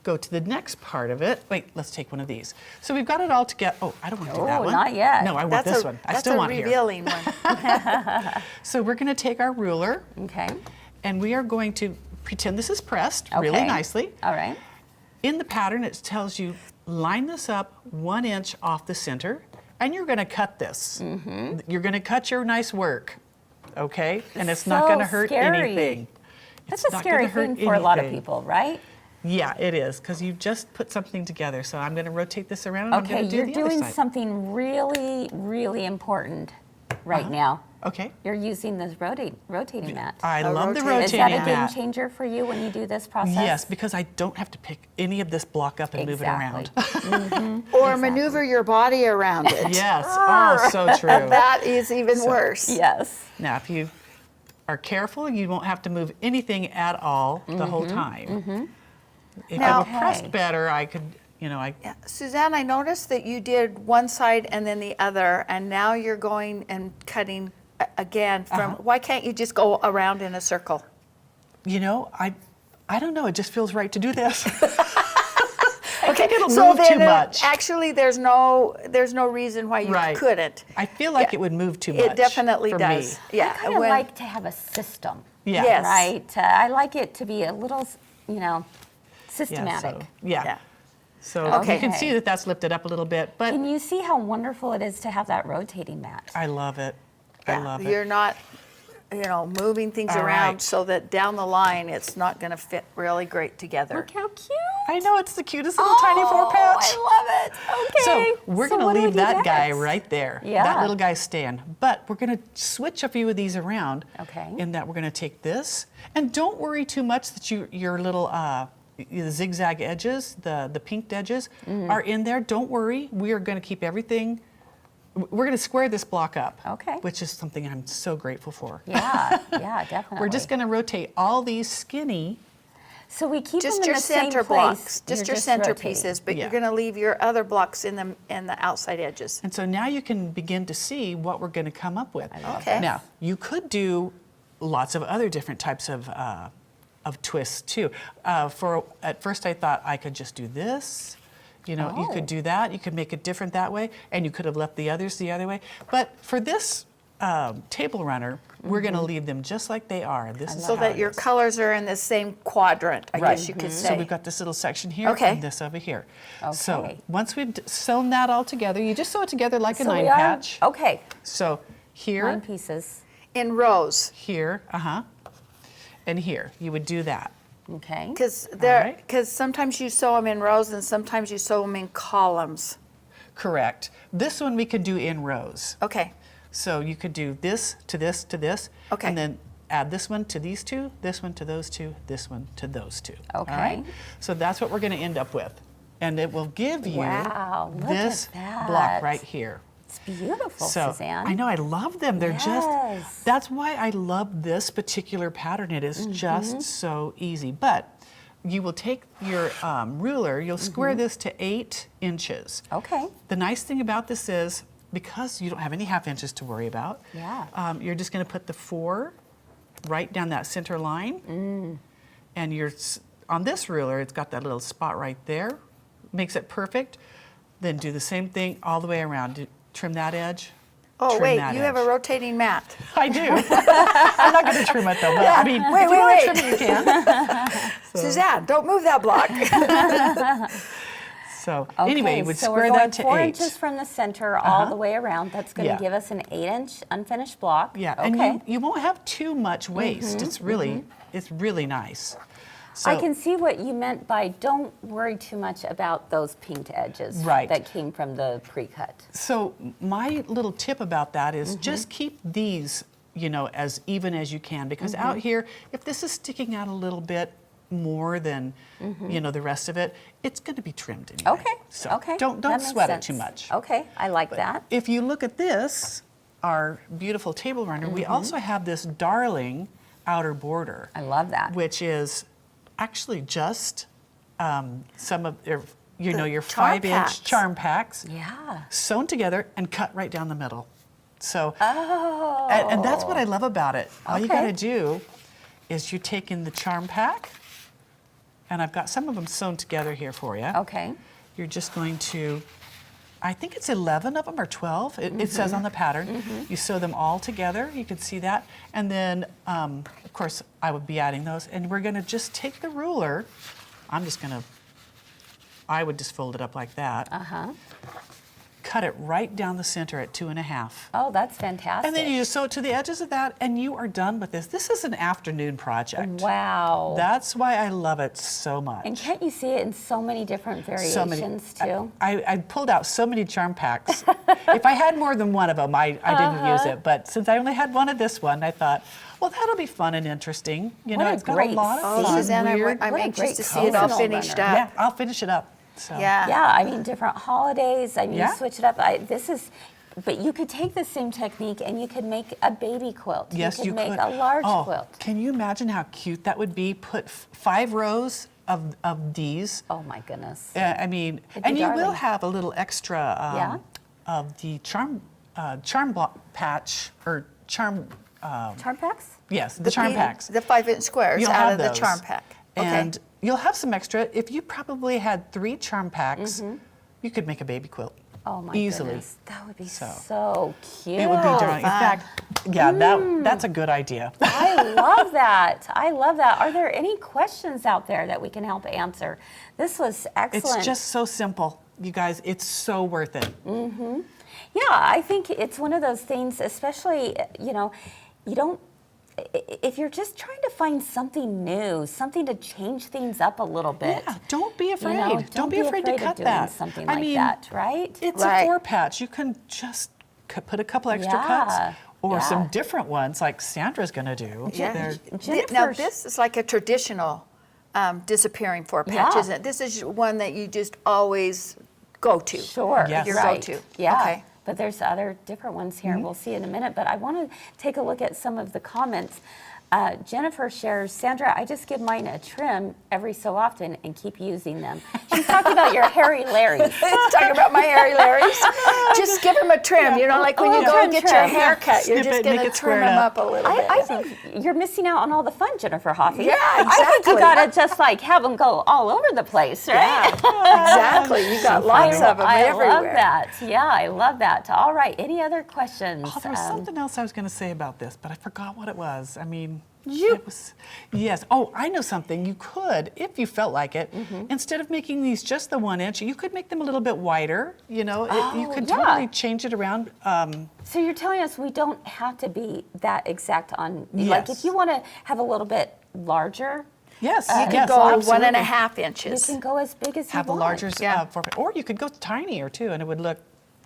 S4: go to the next part of it. Wait, let's take one of these. So we've got it all together. Oh, I don't want to do that
S3: Oh,
S4: one.
S3: not yet.
S4: No, I want this one. I still want
S5: That's a
S4: here.
S5: revealing one.
S4: So we're going to take our ruler,
S3: Okay.
S4: and we are going to pretend this is pressed really
S3: Okay.
S4: nicely.
S3: All right.
S4: In the pattern, it tells you line this up 1 inch off the center, and you're going to cut this.
S3: Mm-hmm.
S4: You're going to cut your nice work, okay? And it's not
S3: So
S4: going to hurt
S3: scary.
S4: anything.
S3: That's
S4: It's
S3: a
S4: not
S3: scary
S4: gonna hurt
S3: thing for a lot of
S4: anything.
S3: people, right?
S4: Yeah, it is, because you just put something together. So I'm going to rotate this around, and I'm
S3: Okay,
S4: going to do
S3: you're
S4: the other
S3: doing
S4: side.
S3: something really, really important right now.
S4: Okay.
S3: You're using this rotating mat.
S4: I love the
S5: rotating.
S4: rotating
S3: Is that a game
S4: mat.
S3: changer for you when you do this process?
S4: Yes, because I don't have to pick any of this block up and move it around.
S5: Or maneuver your body around it.
S4: Yes, oh, so true.
S5: That is even worse.
S3: Yes.
S4: Now, if you are careful, you won't have to move anything at all the whole time. If
S5: Now-
S4: I were pressed
S3: Okay.
S4: better, I could, I
S5: Yeah. Suzanne, I noticed that you did one side and then the other, and now you're going and cutting again from. Why can't you just go around in a circle?
S4: I don't know. It just feels right to do this.
S5: Okay,
S4: it'll
S5: so
S4: move
S5: then
S4: too much.
S5: actually, there's no reason why you
S4: Right.
S5: couldn't.
S4: I feel like
S5: Yeah.
S4: it would move too much.
S5: It definitely
S4: for
S5: does.
S4: Me.
S5: Yeah.
S3: I kind of
S5: when-
S3: like to have a system.
S4: Yeah.
S5: Yes.
S3: Right? I like it to be a little,
S4: Yeah,
S3: systematic.
S4: so, yeah.
S5: Yeah.
S4: So
S5: Okay.
S4: you can see that that's lifted up a little bit, but
S3: Can you see how wonderful it is to have that rotating mat?
S4: I love it. I love it.
S5: You're not, moving things
S4: All
S5: around
S4: right.
S5: so that down the line it's not going to fit really great together.
S3: Look how cute.
S4: I know, it's the cutest little tiny 4 patch.
S3: I love it. Okay.
S4: So we're
S3: So
S4: going
S3: what
S4: to
S3: do we
S4: leave
S3: do
S4: that guy
S3: next?
S4: right there.
S3: Yeah.
S4: That little guy staying. But we're going to switch a few of these around.
S3: Okay.
S4: In that we're going to take this. And don't worry too much that your little the zigzag edges, the pinked edges are in there. Don't worry. We are going to keep everything. We're going to square this block up.
S3: Okay.
S4: Which is something I'm so grateful for.
S3: Yeah, definitely.
S4: We're just going to rotate all these skinny.
S3: So we keep
S5: Just
S3: them in
S5: your
S3: the same
S5: center
S3: place.
S5: blocks, just
S3: You're
S5: your center
S3: rotating.
S5: pieces, but
S4: Yeah.
S5: you're going to leave your other blocks in the outside edges.
S4: And so now you can begin to see what we're going to come up with.
S5: Okay.
S4: Now, you could do lots of other different types of twists too. At first I thought I could just do this. You
S3: Oh.
S4: could do that. You could make it different that way, and you could have left the others the other way. But for this table runner, we're going to leave them just like they are. This is
S5: So
S4: how
S5: that
S4: it
S5: your
S4: is.
S5: colors are in the same quadrant, I
S4: Right.
S5: guess you could
S4: So
S5: say.
S4: we've got this little section here
S5: Okay.
S4: and this over here. So
S3: Okay.
S4: once we've sewn that all together, you just sew it together like a
S3: So
S4: 9
S3: we are-
S4: patch.
S3: Okay,
S4: So here,
S3: 9 pieces.
S5: In rows,
S4: here, and here. You would do that.
S3: Okay.
S5: because
S4: right.
S5: sometimes you sew them in rows and sometimes you sew them in columns.
S4: Correct. This one we could do in rows.
S5: Okay.
S4: So you could do this to this to this.
S5: Okay.
S4: And then add this one to these two, this one to those two, this one to those two. All
S3: Okay.
S4: right? So that's what we're going to end up with. And it will give you
S3: Wow, look
S4: this
S3: at that.
S4: block right here.
S3: It's beautiful,
S4: So
S3: Suzanne.
S4: I know, I love them. They're
S3: Yes.
S4: just, that's why I love this particular pattern. It is just so easy. But you will take your ruler, you'll square this to 8 inches.
S3: Okay.
S4: The nice thing about this is, because you don't have any half inches to worry about,
S3: Yeah.
S4: you're just going to put the 4 right down that center line. And on this ruler, it's got that little spot right there. Makes it perfect. Then do the same thing all the way around. trim that edge.
S5: Oh,
S4: trim
S5: wait,
S4: that
S5: you have a
S4: edge.
S5: rotating mat.
S4: I do. I'm not going to trim it though, but I mean,
S5: Wait,
S4: if you want
S5: wait,
S4: to trim it, you can.
S5: Suzanne, don't move that block.
S4: So
S3: Okay,
S4: anyway, we would
S3: so
S4: square
S3: we're going
S4: that to
S3: 4
S4: 8.
S3: inches from the center all the way around. That's going to
S4: Yeah.
S3: give us an 8-inch unfinished block.
S4: Yeah,
S3: Okay.
S4: and you won't have too much waste. It's really nice. So,
S3: I can see what you meant by don't worry too much about those pinked edges
S4: Right.
S3: that came from the pre-cut.
S4: So my little tip about that is
S3: Mm-hmm.
S4: just keep these, as even as you can, because
S3: Mm-hmm.
S4: out here, if this is sticking out a little bit more than, the rest of it, it's going to be trimmed anyway.
S3: Okay.
S4: So
S3: Okay.
S4: don't
S3: That makes
S4: sweat
S3: sense.
S4: it too much.
S3: Okay, I like that.
S4: If you look at this, our beautiful table runner, we also have this darling outer border.
S3: I love that.
S4: Which is actually just some of your, your
S5: charm
S4: 5-inch
S5: packs.
S4: charm packs
S3: Yeah.
S4: sewn together and cut right down the middle. So,
S3: Oh.
S4: and that's what I love about it. All you
S3: Okay.
S4: got to do is you take in the charm pack, and I've got some of them sewn together here for you.
S3: Okay.
S4: You're just going to, I think it's 11 of them or 12. It says on the pattern. You sew them all together. You can see that. And then, of course, I would be adding those. And we're going to just take the ruler. I would just fold it up like that. Cut it right down the center at 2.5.
S3: Oh, that's fantastic.
S4: And then you just sew it to the edges of that, and you are done with this. This is an afternoon project.
S3: Wow.
S4: That's why I love it so much.
S3: And can't you see it in so many different variations too?
S4: I pulled out so many charm packs. If I had more than one of them, I didn't use it. But since I only had one of this one, I thought, well, that'll be fun and interesting.
S3: What a
S4: It's got a
S3: great
S4: lot of
S5: Oh,
S4: fun.
S5: Suzanne, I'm
S3: What a
S5: anxious
S3: great
S5: to see it all
S3: color.
S5: finished up.
S4: Yeah, I'll finish it up. So.
S5: Yeah.
S3: Yeah, I mean different holidays. I mean
S4: Yeah.
S3: you switch it up. But you could take the same technique and you could make a baby quilt.
S4: Yes,
S3: you
S4: you
S3: could
S4: could.
S3: make a large
S4: Oh,
S3: quilt.
S4: Can you imagine how cute that would be? Put 5 rows of these.
S3: Oh my goodness.
S4: I mean,
S3: It'd be
S4: and you will
S3: darling.
S4: have a little extra
S3: Yeah?
S4: of the charm block patch or charm.
S3: Charm packs?
S4: Yes, the charm packs.
S5: The 5-inch squares
S4: You'll
S5: out
S4: have
S5: of the
S4: those.
S5: charm pack. Okay.
S4: And you'll have some extra. If you probably had 3 charm packs, you could make a baby quilt.
S3: Oh my
S4: Easily.
S3: goodness. That would be
S4: So,
S3: so cute.
S4: It would be darling. In fact, yeah, that's a good idea.
S3: I love that. I love that. Are there any questions out there that we can help answer? This was excellent.
S4: It's just so simple. You guys, it's so worth it.
S3: Yeah, I think it's one of those things, especially, you don't, if you're just trying to find something new, something to change things up a little bit.
S4: Yeah, don't be afraid.
S3: Don't
S4: be afraid to
S3: of
S4: cut
S3: doing
S4: that.
S3: something
S4: I
S3: like
S4: mean,
S3: that, right?
S4: It's
S5: Right.
S4: a 4-patch. You can just put a couple extra
S3: Yeah,
S4: cuts or
S3: yeah.
S4: some different ones like Sandra's going to do.
S5: Yeah.
S4: They're-
S5: Now,
S3: Jennifer-
S5: this is like a traditional disappearing 4-patch,
S3: Yeah.
S5: isn't it? This is one that you just always go to.
S3: Sure.
S4: Yes.
S5: Your
S3: right.
S5: go-to.
S3: Yeah.
S5: Okay.
S3: But there's other different ones here. We'll see in a minute. But I want to take a look at some of the comments. Jennifer shares, Sandra, I just give mine a trim every so often and keep using them. She's talking about your hairy Larrys.
S5: Talking about my hairy Larrys. Just give them a trim. Like when you go and get your
S3: trim.
S5: hair cut, you're
S4: Snip
S5: just
S4: it,
S5: going
S4: make
S5: to
S4: it
S5: trim
S4: squared
S5: them
S4: up.
S5: up a little bit.
S3: I think you're missing out on all the fun, Jennifer Hoffey.
S5: Yeah,
S3: I think
S5: exactly.
S3: you gotta just have them go all over the place, right?
S5: Exactly. You got lots of them everywhere.
S3: I love that. Yeah, I love that. All right. Any other questions?
S4: Oh, there was something else I was going to say about this, but I forgot what it was. I mean, it was, yes. Oh, I know something. You could, if you felt like it, instead of making these just the 1 inch, you could make them a little bit wider. You could
S3: yeah.
S4: totally change it around.
S3: So you're telling us we don't have to be that exact on, like
S4: Yes.
S3: if you want to have a little bit larger,
S4: Yes,
S5: You could
S4: yes,
S5: go
S4: absolutely.
S5: 1.5
S3: you
S5: inches.
S3: can go as big as
S4: Have
S3: you
S4: a
S3: want.
S4: larger,
S5: Yeah.
S4: or you could go tinier too, and it would look,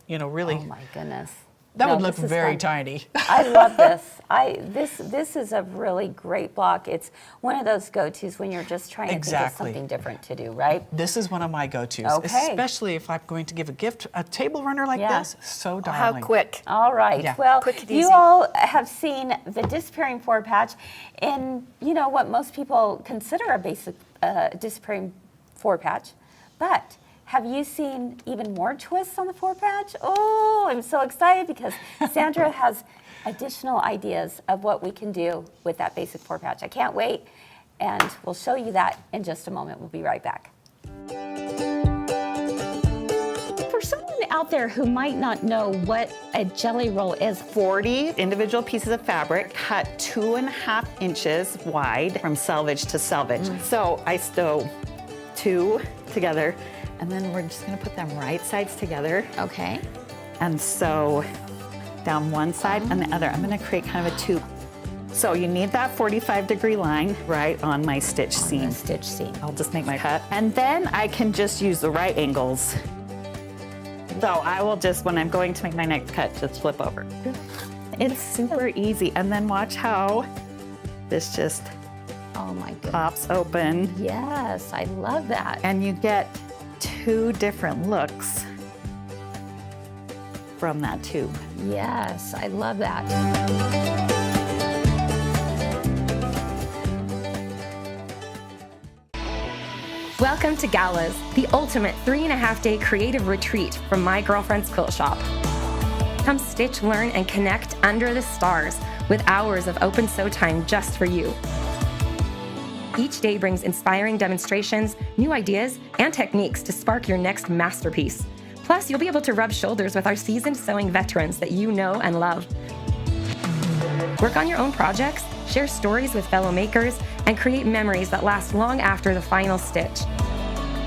S4: really.
S3: Oh my goodness.
S4: That
S3: No,
S4: would look
S3: this is
S4: very
S3: fun.
S4: tiny.
S3: I love this. This is a really great block. It's one of those go-tos when you're just trying to think of
S4: Exactly.
S3: something different to do, right?
S4: This is one of my go-tos,
S3: Okay.
S4: especially if I'm going to give a gift, a table runner like
S3: Yeah.
S4: this. So
S5: How
S4: darling.
S5: quick.
S3: All right.
S4: Yeah.
S3: Well,
S5: Quick and
S3: you
S5: easy.
S3: all have seen the disappearing 4-patch in, what most people consider a basic disappearing 4-patch. But have you seen even more twists on the 4-patch? Oh, I'm so excited because Sandra has additional ideas of what we can do with that basic 4-patch. I can't wait, and we'll show you that in just a moment. We'll be right back. For someone out there who might not know what a jelly roll is.
S8: 40 individual pieces of fabric cut 2.5 inches wide from selvage to selvage. So I sew 2 together, and then we're just gonna put them right sides together.
S3: Okay.
S8: And sew down one side and the other. I'm gonna create kind of a tube. So you need that 45-degree line right on my stitch seam.
S3: Stitch seam.
S8: I'll just make my cut. And then I can just use the right angles. So I will just, when I'm going to make my next cut, just flip over. It's super easy. And then watch how this just
S3: Oh my goodness.
S8: pops open.
S3: Yes, I love that.
S8: And you get 2 different looks from that tube.
S3: Yes, I love that.
S9: Welcome to Galas, the ultimate 3.5-day creative retreat from my girlfriend's quilt shop. Come stitch, learn, and connect under the stars with hours of open sew time just for you. Each day brings inspiring demonstrations, new ideas, and techniques to spark your next masterpiece. Plus, you'll be able to rub shoulders with our seasoned sewing veterans that you know and love. Work on your own projects, share stories with fellow makers, and create memories that last long after the final stitch.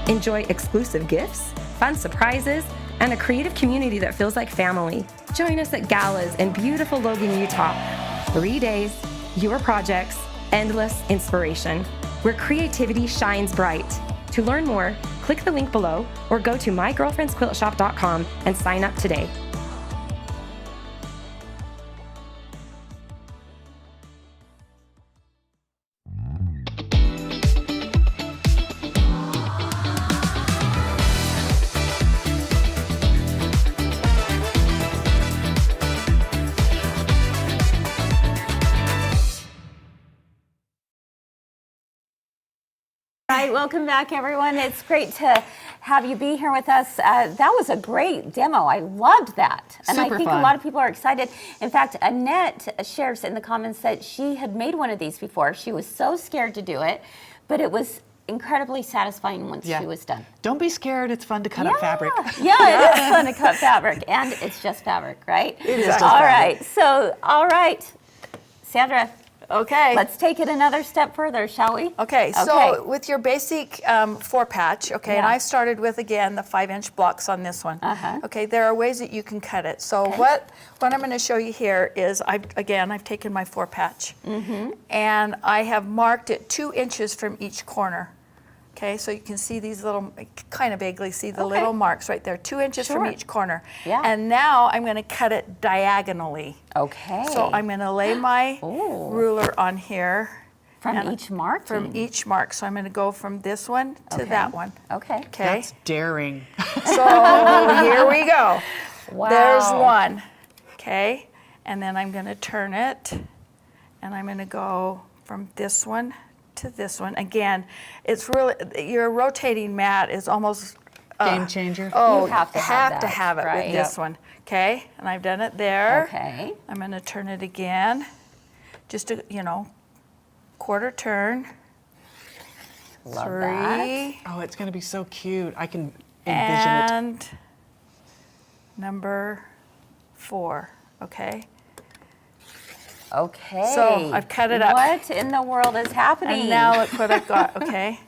S9: Enjoy exclusive gifts, fun surprises, and a creative community that feels like family. Join us at Galas in beautiful Logan, Utah. 3 days, your projects, endless inspiration, where creativity shines bright. To learn more, click the link below or go to mygirlfriendsquiltshop.com and sign up today.
S3: All right, welcome back, everyone. It's great to have you be here with us. That was a great demo. I loved that. And I
S4: Super
S3: think
S4: fun.
S3: a lot of people are excited. In fact, Annette shares in the comments that she had made one of these before. She was so scared to do it, but it was incredibly satisfying once she was done.
S4: Don't be scared. It's fun to cut up fabric.
S3: Yeah, it is fun to cut fabric, and it's just fabric, right?
S4: It is just
S3: All
S4: fabric.
S3: right, so, all right, Sandra,
S5: Okay.
S3: let's take it another step further, shall we?
S5: Okay, so with your basic 4-patch, okay, and
S3: Yeah.
S5: I started with, again, the 5-inch blocks on this one. Okay, there are ways that you can cut it. So what I'm going to show you here is, I've taken my 4-patch, and I have marked it 2 inches from each corner. Okay, so you can see these little, kind of vaguely see the little marks right there, 2 inches from each corner.
S3: Yeah.
S5: And now I'm going to cut it diagonally.
S3: Okay.
S5: So I'm going to lay my ruler on here.
S3: From
S5: and
S3: each mark?
S5: From each mark. So I'm going to go from this one to that one.
S3: Okay.
S5: Okay.
S4: That's daring.
S5: So here we go.
S3: Wow.
S5: There's one. Okay. And then I'm going to turn it, and I'm going to go from this one to this one. Again, it's really, your rotating mat is almost
S4: Game changer.
S5: Oh,
S3: You have to have that,
S5: have it
S3: right?
S5: with this one. Okay, and I've done it there.
S3: Okay.
S5: I'm going to turn it again, just a, quarter turn.
S3: Love
S5: 3,
S3: that.
S4: Oh, it's going to be so cute. I can envision it.
S5: and number 4. Okay.
S3: Okay.
S5: So, I've cut it up.
S3: What in the world is happening?
S5: And now look what I've got. Okay.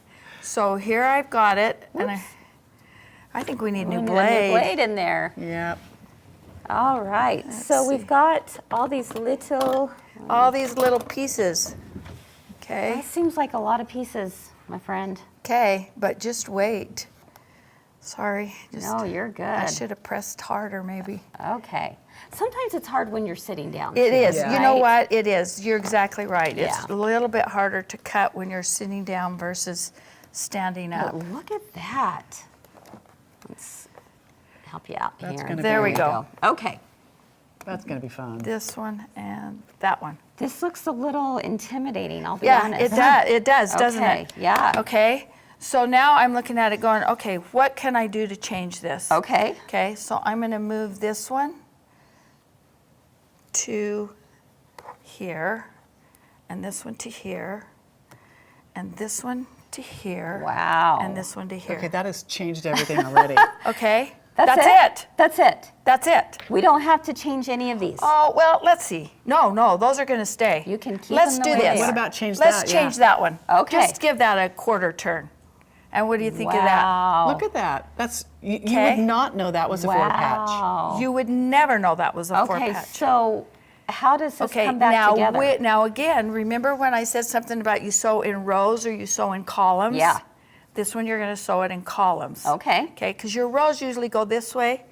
S5: So here I've got it, and I think we need
S3: we
S5: new
S3: need a
S5: blade.
S3: new blade in there.
S4: Yep.
S3: All right. So we've got all these little.
S5: All these little pieces. Okay.
S3: That seems like a lot of pieces, my friend.
S5: Okay, but just wait. Sorry.
S3: No, you're good.
S5: I should have pressed harder, maybe.
S3: Okay. Sometimes it's hard when you're sitting down.
S5: It
S3: too,
S5: is. You know
S3: right?
S5: what? It is. You're exactly right.
S3: Yeah.
S5: It's a little bit harder to cut when you're sitting down versus standing up.
S3: But look at that. Let's help you out
S4: That's
S3: here.
S4: gonna
S5: There
S4: be-
S5: we go.
S3: Okay.
S4: That's going to be fun.
S5: This one and that one.
S3: This looks a little intimidating, I'll be
S5: Yeah,
S3: honest.
S5: it does, doesn't
S3: Okay,
S5: it?
S3: yeah.
S5: Okay, so now I'm looking at it going, okay, what can I do to change this?
S3: Okay.
S5: Okay, so I'm going to move this one to here, and this one to here, and this one to here.
S3: Wow.
S5: And this one to here.
S4: Okay, that has changed everything already.
S5: Okay, That's it.
S3: That's it.
S5: That's it.
S3: We don't have to change any of these.
S5: Oh, well, let's see. No, those are going to stay.
S3: You can keep
S5: Let's
S3: them the
S5: do
S3: way they
S5: this.
S3: are.
S4: What about change
S5: Let's
S4: that?
S5: change that one.
S3: Okay.
S5: Just give that a quarter turn. And what do you think of that?
S3: Wow.
S4: Look at that. That's you
S5: Okay.
S4: would not know that was a 4-patch.
S5: You would never know that was a
S3: Okay,
S5: 4-patch.
S3: so how does this
S5: Okay,
S3: come back together?
S5: now again, remember when I said something about you sew in rows or you sew in columns?
S3: Yeah.
S5: This one you're going to sew it in columns.
S3: Okay.
S5: Okay, because your rows usually go this way.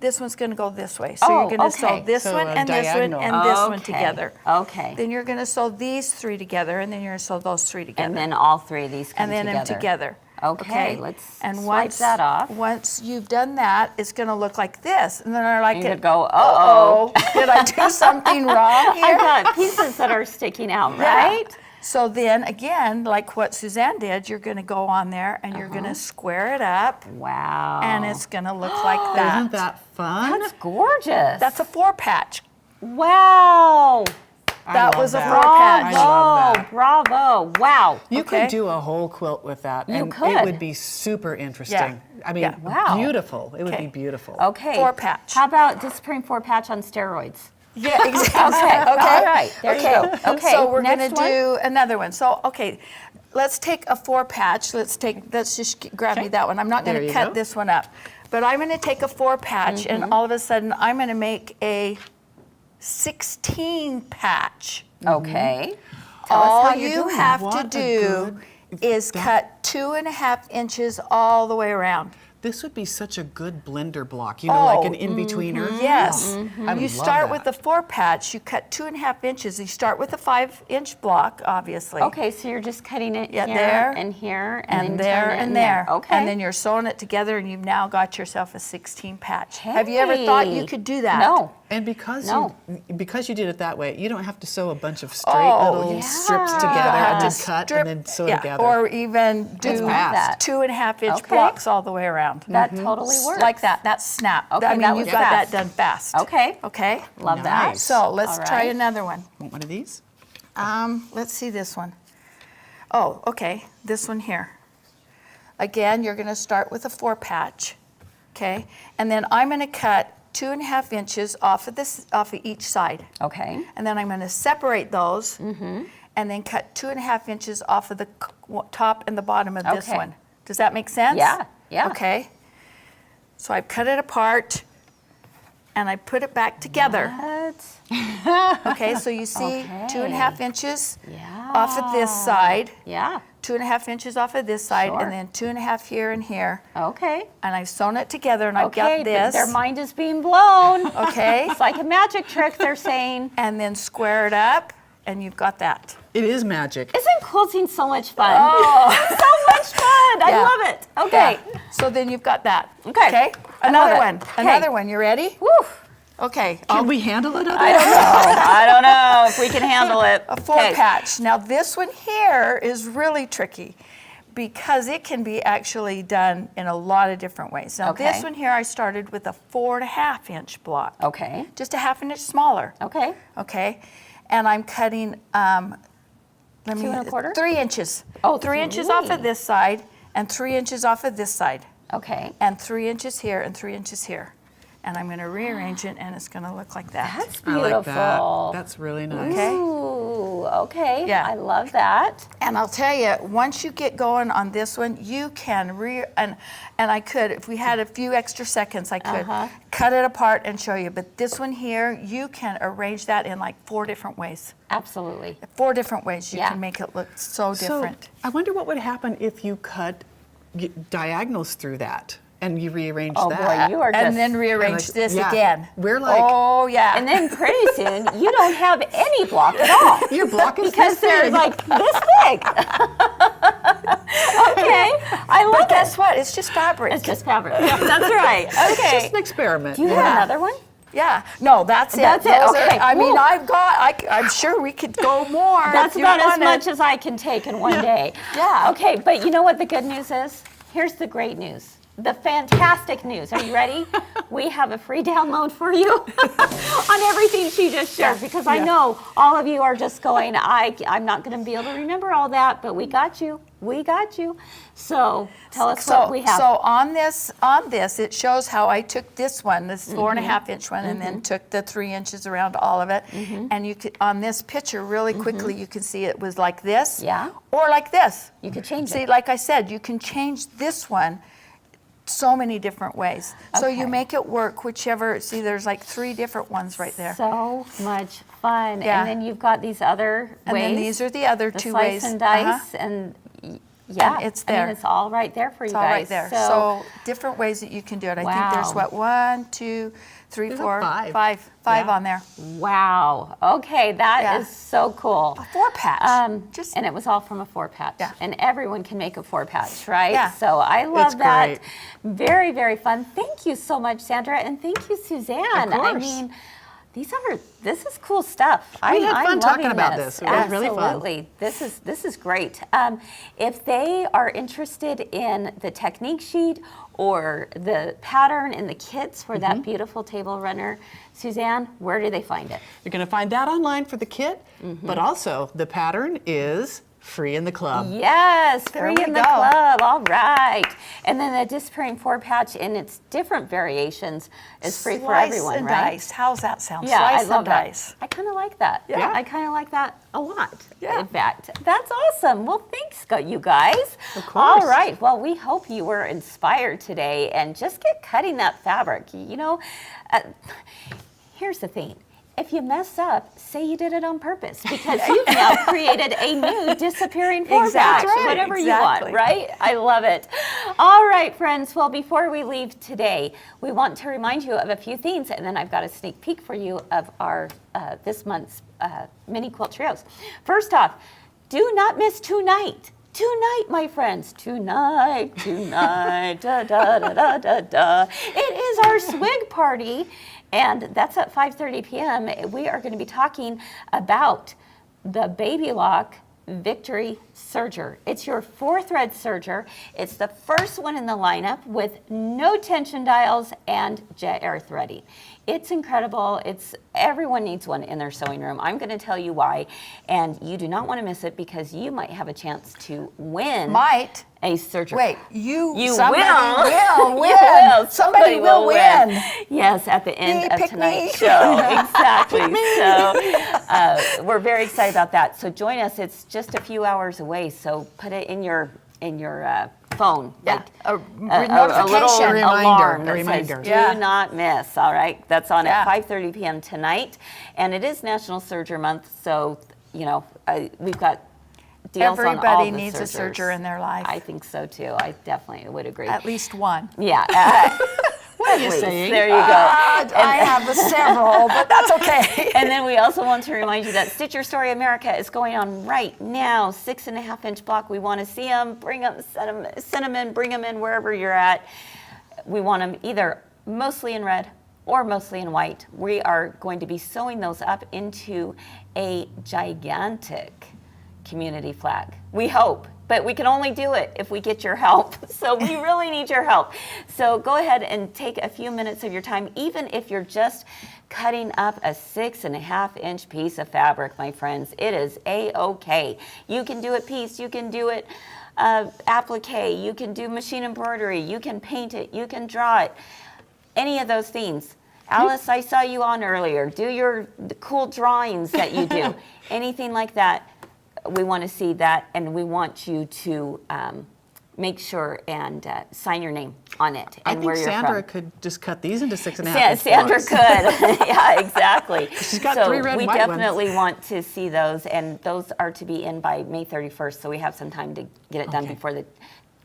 S5: This one's going to go this way. So
S3: Oh,
S5: you're going to sew
S3: okay.
S5: this
S4: So
S5: one
S4: a
S5: and this one
S4: diagonal.
S5: and this one
S3: Okay,
S5: together.
S3: okay.
S5: Then you're going to sew these 3 together, and then you're going to sew those 3 together.
S3: And then all 3 of these come
S5: and then
S3: together.
S5: them together.
S3: Okay, let's
S5: and
S3: swipe
S5: once,
S3: that off.
S5: Once you've done that, it's going to look like this. And then I like
S3: You
S5: it.
S3: could go, uh-oh.
S5: Did I do something wrong here?
S3: I've got pieces that are sticking out,
S5: Yeah.
S3: right?
S5: So then again, like what Suzanne did, you're going to go on there and you're going to square it up,
S3: Wow.
S5: and it's going to look like that.
S4: Isn't that fun?
S3: That's gorgeous.
S5: That's a 4-patch.
S3: Wow.
S5: That
S4: love
S5: was a
S4: that.
S5: 4-patch.
S4: I love that.
S3: Bravo. Wow.
S4: You
S5: Okay.
S4: could do a whole quilt with that,
S3: You
S4: and
S3: could.
S4: it would be super interesting. I mean,
S5: Yeah.
S3: Wow.
S4: beautiful. It would
S5: Okay.
S4: be beautiful.
S3: Okay.
S5: 4-patch.
S3: How about disappearing 4-patch on steroids?
S5: Yeah, exactly.
S3: Okay.
S5: Okay.
S3: All right. There you go. Okay.
S5: So we're going to
S3: next one.
S5: do another one. So, okay, let's take a 4-patch. Let's just grab me that one. I'm not going
S4: There
S5: to
S4: you
S5: cut
S4: go.
S5: this one up, but I'm going to take a 4-patch, and all of a sudden I'm going to make a 16-patch.
S3: Okay. Tell us
S5: All
S3: how you're
S5: you
S3: doing
S5: have
S3: that.
S5: to
S4: What a
S5: do is cut 2.5 inches all the way around.
S4: This would be such a good blender block, like an in-betweener.
S5: Yes.
S4: I
S5: You
S4: would
S5: start
S4: love
S5: with
S4: that.
S5: the 4-patch, you cut 2.5 inches. You start with a 5-inch block, obviously.
S3: Okay, so you're just cutting it
S5: Yeah,
S3: here
S5: there,
S3: and here
S5: And
S3: then
S5: there
S3: turn it
S5: and
S3: in
S5: there.
S3: Okay.
S5: And then you're sewing it together, and you've now got yourself a 16 patch. Have you ever thought you
S3: Hey.
S5: could do that?
S3: No.
S4: And because
S3: No.
S4: because you did it that way, you don't have to sew a bunch of straight
S5: Oh,
S4: little
S5: yeah.
S4: strips
S5: You
S4: together
S5: don't have
S4: and then
S5: to
S4: cut
S5: strip-
S4: and then sew
S5: yeah,
S4: together.
S5: Or even do
S4: fast.
S5: 2.5-inch
S3: Okay.
S5: blocks all the way around.
S3: That totally works.
S5: Like that. That's snap.
S3: Okay,
S5: I mean,
S3: that
S5: you've
S3: was
S5: got
S3: fast.
S5: that done fast.
S3: Okay.
S5: Okay.
S3: Love that.
S4: Nice.
S5: So let's
S3: All
S5: try
S3: right.
S5: another one.
S4: Want one of these?
S5: Let's see this one. Oh, okay, this one here. Again, you're going to start with a 4-patch, okay? And then I'm going to cut 2.5 inches off of each side.
S3: Okay.
S5: And then I'm going to separate those and then cut 2.5 inches off of the top and the bottom of this
S3: Okay.
S5: one. Does that make sense?
S3: Yeah, yeah.
S5: Okay. So I cut it apart and I put it back together.
S3: What?
S5: Okay, so you see
S3: Okay.
S5: 2.5 inches
S3: Yeah.
S5: off of this side.
S3: Yeah.
S5: 2.5 inches off of this side,
S3: Sure.
S5: and then 2.5 here and here.
S3: Okay.
S5: And I've sewn it together, and I've
S3: Okay.
S5: got this.
S3: Their mind is being blown.
S5: Okay.
S3: It's like a magic trick, they're saying.
S5: And then square it up, and you've got that.
S4: It is magic.
S3: Isn't quilting so much fun? So much fun. I
S5: Yeah.
S3: love it. Okay.
S5: Yeah. So then you've got that.
S3: Okay.
S5: Okay.
S3: I
S5: Another
S3: love it.
S5: one.
S3: Okay.
S5: Another one. You ready?
S3: Woo.
S5: Okay.
S4: Can we handle it?
S3: I don't know if we can handle it.
S5: A 4-patch. Now this one here is really tricky because it can be actually done in a lot of different ways. Now
S3: Okay.
S5: this one here, I started with a 4.5-inch block.
S3: Okay.
S5: Just a 1/2 inch smaller.
S3: Okay.
S5: Okay, and I'm cutting,
S3: 2 1/4?
S5: 3 inches.
S3: Oh,
S5: 3 inches off
S3: 3.
S5: of this side, and 3 inches off of this side,
S3: Okay.
S5: and 3 inches here, and 3 inches here. And I'm gonna rearrange it, and it's gonna look like that.
S3: That's
S4: I
S3: beautiful.
S4: like that. That's really nice.
S5: Okay.
S3: Ooh, okay.
S5: Yeah.
S3: I love that.
S5: And I'll tell you, once you get going on this one, you can and I could, if we had a few extra seconds, I could cut it apart and show you. But this one here, you can arrange that in like 4 different ways.
S3: Absolutely.
S5: 4 different ways you
S3: Yeah.
S5: can make it look so different.
S4: So I wonder what would happen if you cut diagonals through that and you rearrange
S3: Oh
S4: that.
S3: boy, you are just.
S5: And then rearrange
S4: like-
S5: this
S4: yeah.
S5: again.
S4: We're like-
S5: oh yeah.
S3: And then pretty soon you don't have any block at all.
S4: Your block is
S3: Because
S4: this
S3: they're
S4: big.
S3: like this big. Okay. I love
S5: but
S3: it.
S5: guess what? It's just fabric.
S3: It's just fabric. That's right.
S4: It's
S3: Okay.
S4: just an experiment.
S3: Do you have another one?
S5: yeah. No, that's it.
S3: That's it,
S5: Those
S3: okay.
S5: I mean,
S3: Woo.
S5: I'm sure we could go more.
S3: That's
S5: if you
S3: about as
S5: wanted.
S3: much as I can take in one day.
S5: Yeah.
S3: Okay, but you know what the good news is? Here's the great news. The fantastic news. Are you ready? We have a free download for you on everything she just shared because I know all of you are just going, I'm not going to be able to remember all that, but we got you. We got you. So tell us what we have.
S5: So on this, it shows how I took this one, this 4.5 inch one, and then took the 3 inches around all of it. And you could, on this picture, really quickly, you can see it was like this, or like this.
S3: You could change
S5: See,
S3: it.
S5: like I said, you can change this one so many different ways. So you make it work whichever. See, there's like 3 different ones right there.
S3: So much fun.
S5: Yeah.
S3: And then you've got these other
S5: And
S3: ways.
S5: then these are the other
S3: the
S5: 2
S3: slice
S5: ways.
S3: and dice, and yeah,
S5: And it's there.
S3: I mean, it's all right there for you
S5: It's
S3: guys.
S5: all right there. So different ways that you can do it. I think there's
S3: Wow.
S5: what, 1, 2, 3,
S4: There's
S5: 4,
S4: like
S5: 5
S4: Yeah.
S5: on there.
S3: wow. Okay, that is so cool.
S5: A 4-patch.
S3: And it was all from a 4-patch.
S5: Yeah.
S3: And everyone can make a 4-patch, right?
S5: Yeah.
S3: So I love
S4: It's
S3: that.
S4: great.
S3: Very, very fun. Thank you so much, Sandra, and thank you, Suzanne.
S4: Of course.
S3: I mean, this is cool stuff.
S4: We had
S3: I'm
S4: fun talking
S3: loving
S4: about this. It was really fun.
S3: Absolutely. This is great. If they are interested in the technique sheet or the pattern and the kits for that beautiful table runner, Suzanne, where do they find it?
S4: You're going to find that online for the kit, but also the pattern is free in the club.
S3: Yes,
S5: There
S3: free
S5: we
S3: in the
S5: go.
S3: club. All right. And then the disappearing 4-patch in its different variations is free for everyone,
S5: and
S3: right?
S5: Dice. How's that sound?
S3: Yeah,
S5: Slice
S3: I love
S5: and
S3: that.
S5: dice.
S3: I kind of like that.
S5: Yeah.
S3: I kind of like that a lot.
S5: Yeah.
S3: In fact, that's awesome. Well, thanks, you guys.
S4: Of course.
S3: All right. Well, we hope you were inspired today, and just get cutting that fabric. You know, here's the thing. If you mess up, say you did it on purpose, because you've now created a new disappearing 4-patch,
S5: Exactly.
S3: whatever you
S5: Exactly.
S3: want, right? I love it. All right, friends. Well, before we leave today, we want to remind you of a few things, and then I've got a sneak peek for you of our this month's mini quilt trios. First off, do not miss tonight. Tonight, my friends, tonight, da, da, da, da, da, da. It is our swig party, and that's at 5:30 p.m. We are going to be talking about the Baby Lock Victory Serger. It's your 4-thread serger. It's the first one in the lineup with no tension dials and jet air threading. It's incredible. Everyone needs one in their sewing room. I'm going to tell you why, and you do not want to miss it, because you might have a chance to win a serger.
S5: Wait,
S3: somebody
S5: will win.
S3: You will.
S5: Somebody will win.
S3: Yes, at the end of
S5: pick
S3: tonight's
S5: me.
S3: show. Exactly. So we're very excited about that. So join us. It's just a few hours away. So put it in your phone.
S5: Yeah.
S3: Like
S5: A
S3: a little
S5: notification.
S3: alarm that
S4: reminder.
S3: says,
S5: Yeah.
S3: do not miss. All right. That's on
S5: Yeah.
S3: at 5:30 p.m. tonight. And it is National Serger Month. So, you know, we've got deals on all
S5: Everybody
S3: the
S5: needs a
S3: sergers.
S5: serger in their life.
S3: I think so too. I definitely would agree.
S5: At least one.
S3: Yeah.
S4: What are you saying?
S3: There you go.
S5: I have several, but that's okay.
S3: And then we also want to remind you that Stitch Your Story America is going on right now. 6.5-inch block. We want to see them. Bring them, send them in. Bring them in wherever you're at. We want them either mostly in red or mostly in white. We are going to be sewing those up into a gigantic community flag. We hope. But we can only do it if we get your help. So we really need your help. So go ahead and take a few minutes of your time, even if you're just cutting up a 6.5-inch piece of fabric, my friends. It is A-OK. You can do it piece, you can do it applique, you can do machine embroidery, you can paint it, you can draw it, any of those things. Alice, I saw you on earlier. Do the cool drawings that you do, anything like that. We want to see that, and we want you to make sure and sign your name on it
S4: I
S3: and
S4: think
S3: where you're
S4: Sandra
S3: from.
S4: could just cut these into 6.5 inch
S3: Sandra
S4: blocks.
S3: could. Yeah, exactly.
S4: She's got
S3: so
S4: 3 red and
S3: we
S4: white
S3: definitely want to see those, and those are to be in by May 31st, so we have some time to get it done
S4: Okay.
S3: before the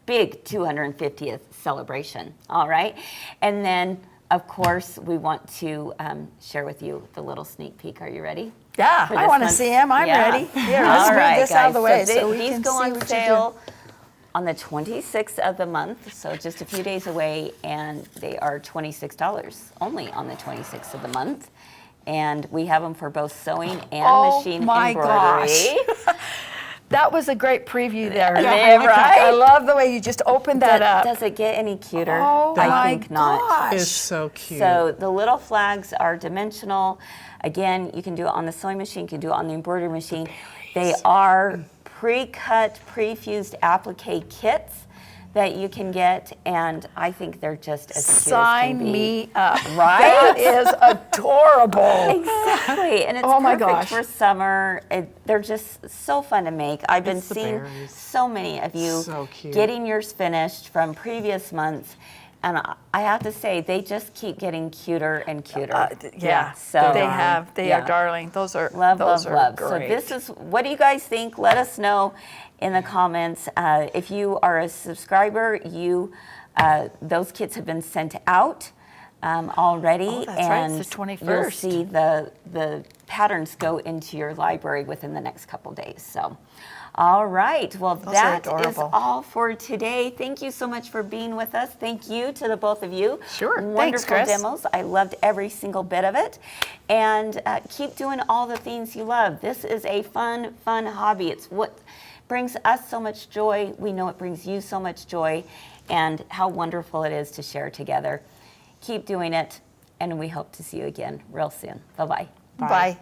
S3: big 250th celebration. All right? And then, of course, we want to share with you the little sneak peek. Are you ready?
S5: Yeah,
S3: For
S5: I
S3: this
S5: want to
S3: month?
S5: see him. I'm
S3: Yeah.
S5: ready. Here, let's
S3: All
S5: move
S3: right,
S5: this out of the way
S3: guys.
S5: so we
S3: these
S5: can
S3: go
S5: see
S3: on
S5: what you
S3: sale on the 26th of the month, so just a few days away, and they are $26 only on the 26th of the month. And we have them for both sewing and machine
S5: my
S3: embroidery.
S5: gosh. That was a great preview there.
S3: Yeah, right?
S5: I love the way you just opened that up.
S3: Does it get any cuter?
S5: Oh
S3: I
S5: my
S3: think not.
S5: gosh.
S4: It's so cute.
S3: So the little flags are dimensional. Again, you can do it on the sewing machine, you can do it on the embroidery machine. They are pre-cut, pre-fused applique kits that you can get, and I think they're just as cute as can
S5: Sign
S3: be.
S5: me up.
S3: Right?
S5: That is adorable.
S3: Exactly, and it's
S5: Oh my
S3: perfect
S5: gosh.
S3: for summer. They're just so fun to make. I've been
S4: It's the
S3: seeing
S4: berries.
S3: so many of you
S4: So cute.
S3: getting yours finished from previous months, and I have to say, they just keep getting cuter and cuter.
S5: Yeah,
S3: So
S5: they
S3: yeah.
S5: are darling. Those are
S3: Love,
S5: those
S3: love,
S5: are
S3: love.
S5: great.
S3: So this is, what do you guys think? Let us know in the comments. If you are a subscriber, those kits have been sent out already.
S5: Oh, that's right, it's the
S3: and
S5: 21st.
S3: you'll see the patterns go into your library within the next couple days. So, all right. Well,
S5: Those are
S3: that is
S5: adorable.
S3: all for today. Thank you so much for being with us. Thank you to the both of you.
S5: Sure. Thanks,
S3: Wonderful
S5: Kris.
S3: demos. I loved every single bit of it. And keep doing all the things you love. This is a fun hobby. It's what brings us so much joy. We know it brings you so much joy, and how wonderful it is to share together. Keep doing it, and we hope to see you again real soon. Bye-bye.
S5: Bye.